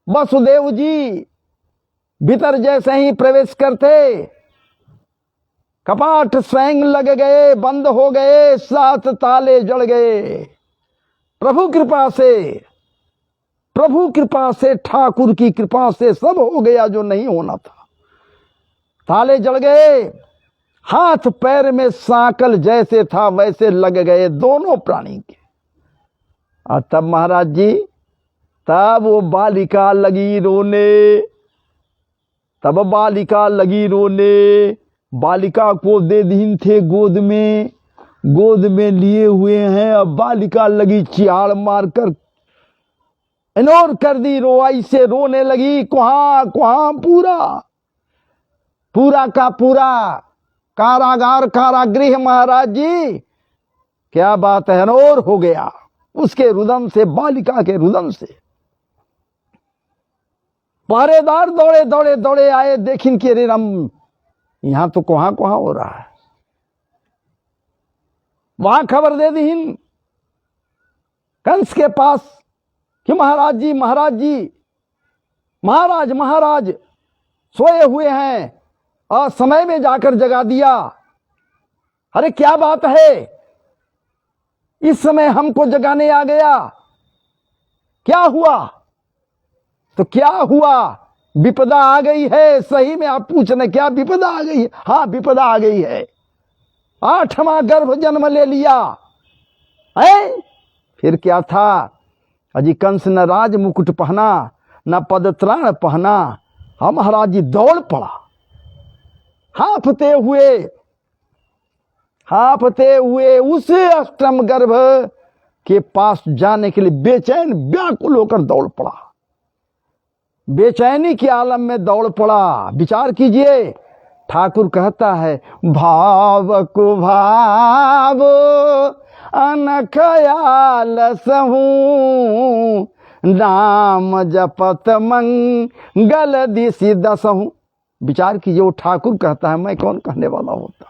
वसुदेव जी, भीतर जैसे ही प्रवेश करते कपाट स्वयं लग गए, बंद हो गए, 7 ताले जड़ गए। प्रभु कृपा से प्रभु कृपा से, ठाकुर की कृपा से सब हो गया जो नहीं होना था। ताले जड़ गए, हाथ पैर में सांकल जैसे था वैसे लग गए दोनों प्राणी के। और तब महाराज जी, तब वो बालिका लगी रोने, तब बालिका लगी रोने। बालिका को दे दीन थे गोद में लिए हुए हैं। अब बालिका लगी चिहाड़ मारकर इनोर कर दी, रोवाई से रोने लगी। कुहा कुहा पूरा का पूरा कारागार, कारागृह महाराज जी, क्या बात है, अनोर हो गया उसके रुदन से, बालिका के रुदन से। पहरेदार दौड़े दौड़े दौड़े आए, देखिन कि अरे राम, यहां तो कुहा कुहा हो रहा है। वहां खबर दे दी कंस के पास कि महाराज जी, महाराज सोए हुए हैं और समय में जाकर जगा दिया। अरे क्या बात है, इस समय हमको जगाने आ गया, क्या हुआ? तो क्या हुआ? विपदा आ गई है। सही में आप पूछ रहे क्या विपदा आ गई है? हाँ, विपदा आ गई है। 8वां गर्भ जन्म ले लिया है। फिर क्या था? अजी कंस न राज मुकुट पहना, न पदत्राण पहना। हाँ महाराज जी, दौड़ पड़ा हांफते हुए उस अष्टम गर्भ के पास जाने के लिए बेचैन व्याकुल होकर दौड़ पड़ा। बेचैनी के आलम में दौड़ पड़ा। विचार कीजिए, ठाकुर कहता है, भाव को भाव अनखयाल सहूं, नाम जपत मंगल दिशि दसहूं। विचार कीजिए, वो ठाकुर कहता है, मैं कौन कहने वाला होता।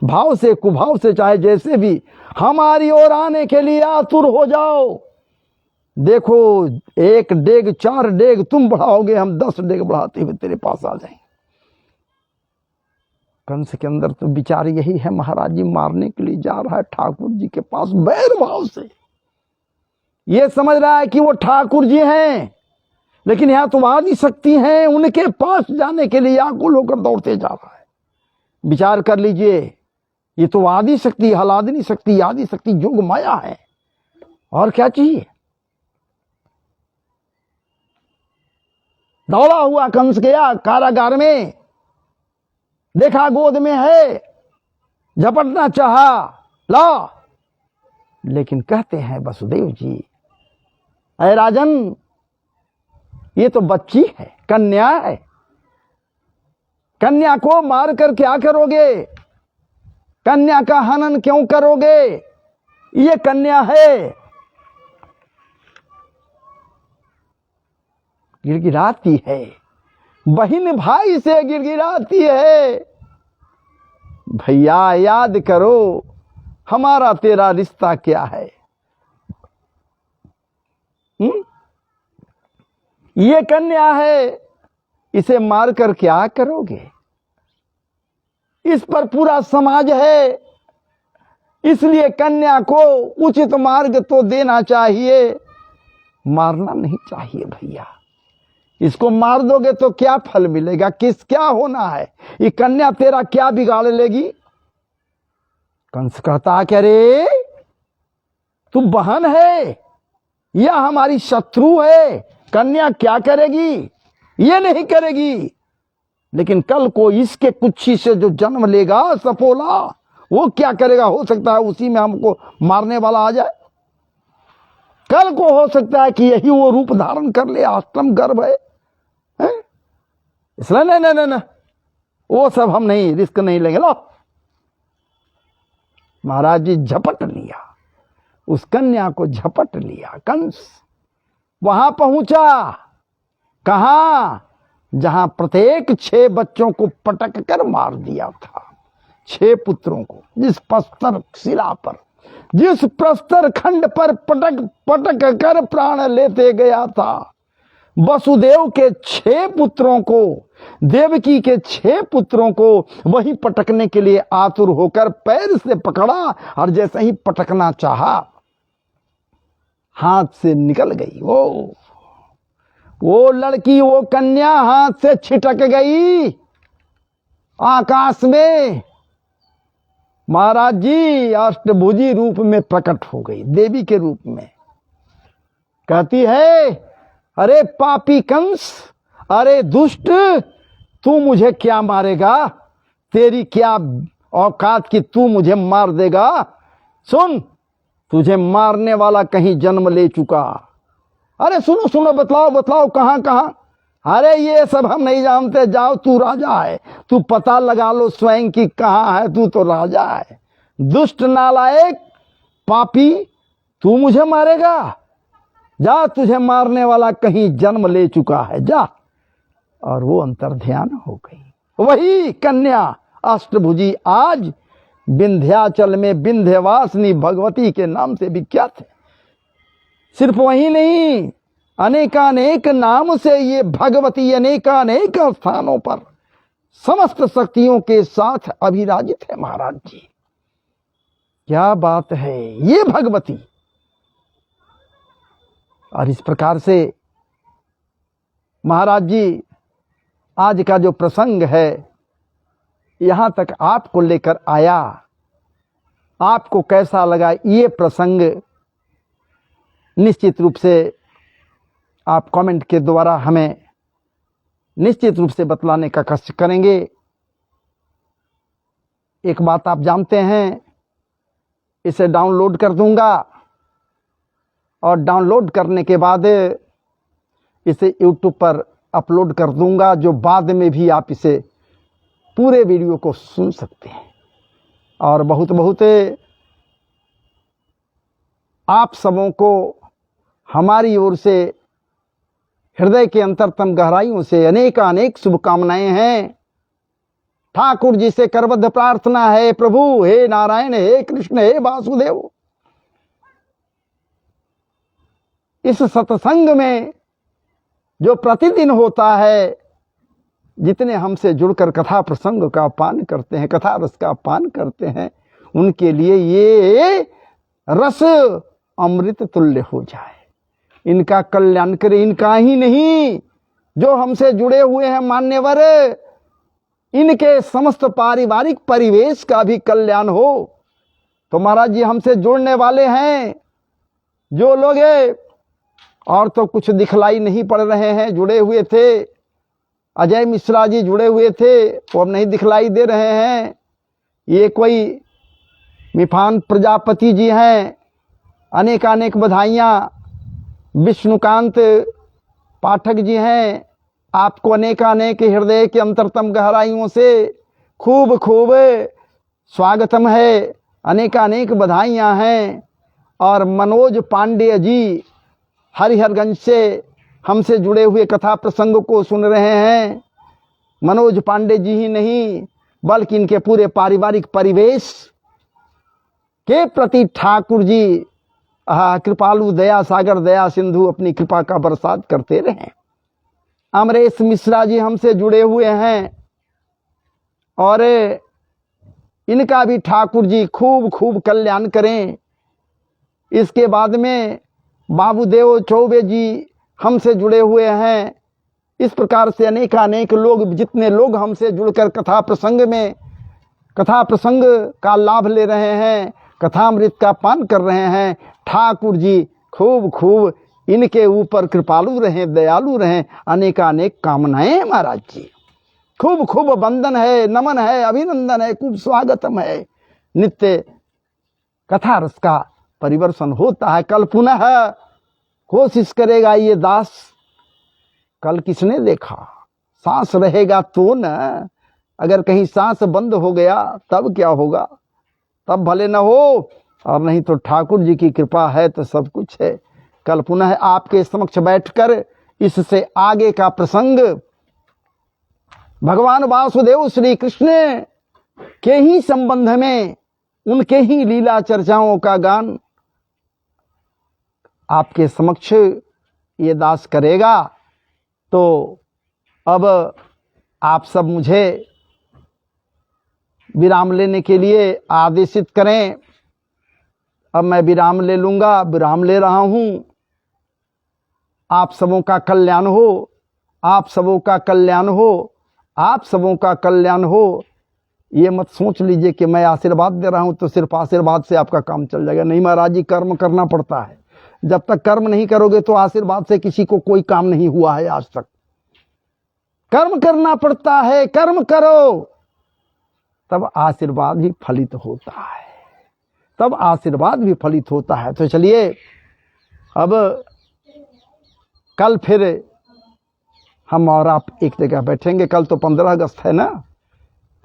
भाव से कुभाव से चाहे जैसे भी हमारी ओर आने के लिए आतुर हो जाओ। देखो, 1 डेग 4 डेग तुम बढ़ाओगे, हम 10 डेग बढ़ाते हुए तेरे पास आ जाएंगे। कंस के अंदर तो विचार यही है, महाराज जी मारने के लिए जा रहा है ठाकुर जी के पास बैर भाव से। ये समझ रहा है कि वो ठाकुर जी हैं, लेकिन यहां तो आदि शक्ति हैं, उनके पास जाने के लिए आकुल होकर दौड़ते जा रहा है। विचार कर लीजिए, ये तो आदि शक्ति, हलादनी शक्ति, आदि शक्ति जोग माया है, और क्या चाहिए। दौड़ा हुआ कंस गया कारागार में, देखा गोद में है, झपटना चाहा, ला। लेकिन कहते हैं वसुदेव जी, अरे राजन, ये तो बच्ची है, कन्या है, कन्या को मारकर क्या करोगे? कन्या का हनन क्यों करोगे? ये कन्या है। गिड़गिड़ाती है, बहन भाई से गिड़गिड़ाती है, भैया याद करो हमारा तेरा रिश्ता क्या है। ये कन्या है, इसे मारकर क्या करोगे? इस पर पूरा समाज है, इसलिए कन्या को उचित मार्ग तो देना चाहिए, मारना नहीं चाहिए भैया। इसको मार दोगे तो क्या फल मिलेगा? क्या होना है? ये कन्या तेरा क्या बिगाड़ लेगी? कंस कहता क्या रे, तू बहन है या हमारी शत्रु है? कन्या क्या करेगी? ये नहीं करेगी, लेकिन कल को इसके कुच्छी से जो जन्म लेगा सपोला, वो क्या करेगा? हो सकता है उसी में हमको मारने वाला आ जाए। कल को हो सकता है कि यही वो रूप धारण कर ले, अष्टम गर्भ है। इसलिए नहीं, वो सब हम नहीं, रिस्क नहीं लेंगे। लो महाराज जी झपट लिया, उस कन्या को झपट लिया कंस। वहां पहुंचा, कहां? जहां प्रत्येक 6 बच्चों को पटक कर मार दिया था, 6 पुत्रों को, जिस प्रस्तर शिला पर, जिस प्रस्तर खंड पर पटक कर प्राण लेते गया था। वसुदेव के 6 पुत्रों को, देवकी के 6 पुत्रों को वही पटकने के लिए आतुर होकर पैर से पकड़ा, और जैसे ही पटकना चाहा, हाथ से निकल गई। वो वो लड़की, वो कन्या हाथ से छिटक गई आकाश में। महाराज जी अष्टभुजी रूप में प्रकट हो गई, देवी के रूप में। कहती है, अरे पापी कंस, अरे दुष्ट, तू मुझे क्या मारेगा? तेरी क्या औकात कि तू मुझे मार देगा? सुन, तुझे मारने वाला कहीं जन्म ले चुका। अरे सुनो सुनो, बतलाओ बतलाओ, कहां कहां? अरे ये सब हम नहीं जानते, जाओ, तू राजा है, तू पता लगा लो स्वयं की कहां है, तू तो राजा है। दुष्ट नालायक पापी, तू मुझे मारेगा? जा, तुझे मारने वाला कहीं जन्म ले चुका है, जा। और वो अंतर्ध्यान हो गई। वही कन्या अष्टभुजी आज विंध्याचल में विंध्यवासिनी भगवती के नाम से विख्यात है। सिर्फ वही नहीं, अनेकानेक नाम से ये भगवती अनेकानेक स्थानों पर समस्त शक्तियों के साथ अभिराजित है। महाराज जी क्या बात है ये भगवती। और इस प्रकार से महाराज जी आज का जो प्रसंग है यहां तक आपको लेकर आया। आपको कैसा लगा ये प्रसंग निश्चित रूप से आप कमेंट के द्वारा हमें निश्चित रूप से बतलाने का कष्ट करेंगे। एक बात आप जानते हैं, इसे डाउनलोड कर दूंगा और डाउनलोड करने के बाद इसे यूट्यूब पर अपलोड कर दूंगा, जो बाद में भी आप इसे पूरे वीडियो को सुन सकते हैं। और बहुत बहुत आप सबों को हमारी ओर से हृदय के अंतरतम गहराइयों से अनेक अनेक शुभकामनाएं हैं। ठाकुर जी से करबद्ध प्रार्थना है, प्रभु हे नारायण, हे कृष्ण, हे वासुदेव, इस सत्संग में जो प्रतिदिन होता है, जितने हमसे जुड़कर कथा प्रसंग का पान करते हैं, कथा रस का पान करते हैं, उनके लिए ये रस अमृत तुल्य हो जाए, इनका कल्याण करे। इनका ही नहीं, जो हमसे जुड़े हुए हैं मान्यवर, इनके समस्त पारिवारिक परिवेश का भी कल्याण हो। तो महाराज जी हमसे जुड़ने वाले हैं जो लोग और तो कुछ दिखलाई नहीं पड़ रहे हैं, जुड़े हुए थे, अजय मिश्रा जी जुड़े हुए थे, वो अब नहीं दिखलाई दे रहे हैं। ये कोई मिफान प्रजापति जी हैं, अनेकानेक बधाइयाँ। विष्णुकांत पाठक जी हैं, आपको अनेकानेक हृदय के अंतरतम गहराइयों से खूब खूब स्वागतम है, अनेकानेक बधाइयाँ हैं। और मनोज पांडे जी हरिहरगंज से हमसे जुड़े हुए कथा प्रसंग को सुन रहे हैं। मनोज पांडे जी ही नहीं बल्कि इनके पूरे पारिवारिक परिवेश के प्रति ठाकुर जी कृपालु दया सागर दया सिंधु अपनी कृपा का बरसात करते रहें। अमरेश मिश्रा जी हमसे जुड़े हुए हैं और इनका भी ठाकुर जी खूब खूब कल्याण करें। इसके बाद में बाबूदेव चौबे जी हमसे जुड़े हुए हैं। इस प्रकार से अनेकानेक लोग, जितने लोग हमसे जुड़कर कथा प्रसंग का लाभ ले रहे हैं, कथामृत का पान कर रहे हैं, ठाकुर जी खूब खूब इनके ऊपर कृपालु रहें, दयालु रहें। अनेकानेक कामनाएं महाराज जी, खूब खूब वंदन है, नमन है, अभिनंदन है, खूब स्वागतम है। नित्य कथा रस का परिवर्तन होता है। कल पुनः कोशिश करेगा ये दास, कल किसने देखा, सांस रहेगा तो न, अगर कहीं सांस बंद हो गया तब क्या होगा, तब भले न हो, और नहीं तो ठाकुर जी की कृपा है तो सब कुछ है। कल पुनः आपके समक्ष बैठकर इससे आगे का प्रसंग भगवान वासुदेव श्री कृष्ण के ही संबंध में, उनके ही लीला चर्चाओं का गान आपके समक्ष ये दास करेगा। तो अब आप सब मुझे विराम लेने के लिए आदेशित करें। अब मैं विराम ले लूंगा, विराम ले रहा हूं। आप सबों का कल्याण हो, आप सबों का कल्याण हो, आप सबों का कल्याण हो। ये मत सोच लीजिए कि मैं आशीर्वाद दे रहा हूं तो सिर्फ आशीर्वाद से आपका काम चल जाएगा। नहीं महाराज जी, कर्म करना पड़ता है। जब तक कर्म नहीं करोगे तो आशीर्वाद से किसी को कोई काम नहीं हुआ है आज तक। कर्म करना पड़ता है, कर्म करो तब आशीर्वाद भी फलित होता है, तब आशीर्वाद भी फलित होता है। तो चलिए अब कल फिर हम और आप एक जगह बैठेंगे। कल तो 15 अगस्त है ना,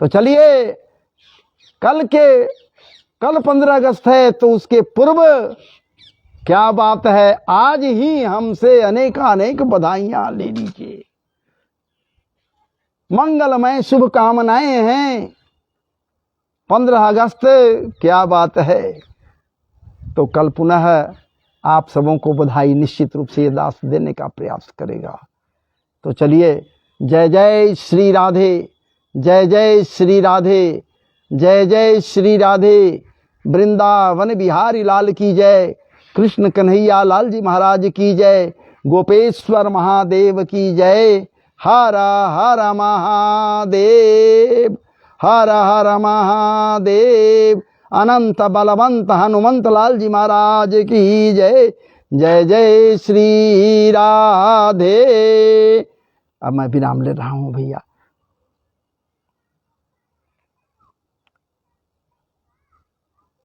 तो चलिए कल 15 अगस्त है तो उसके पूर्व क्या बात है, आज ही हमसे अनेक बधाइयां ले लीजिए। मंगलमय शुभ कामनाएं हैं। 15 अगस्त क्या बात है। तो कल पुनः आप सबों को बधाई निश्चित रूप से ये दास देने का प्रयास करेगा। तो चलिए, जय जय श्री राधे, जय जय श्री राधे, जय जय श्री राधे। वृंदावन बिहारी लाल की जय, कृष्ण कन्हैया लाल जी महाराज की जय, गोपेश्वर महादेव की जय। हर हर महादेव, हर हर महादेव। अनंत बलवंत हनुमंत लाल जी महाराज की जय, जय जय श्री राधे। अब मैं विराम ले रहा हूं भैया।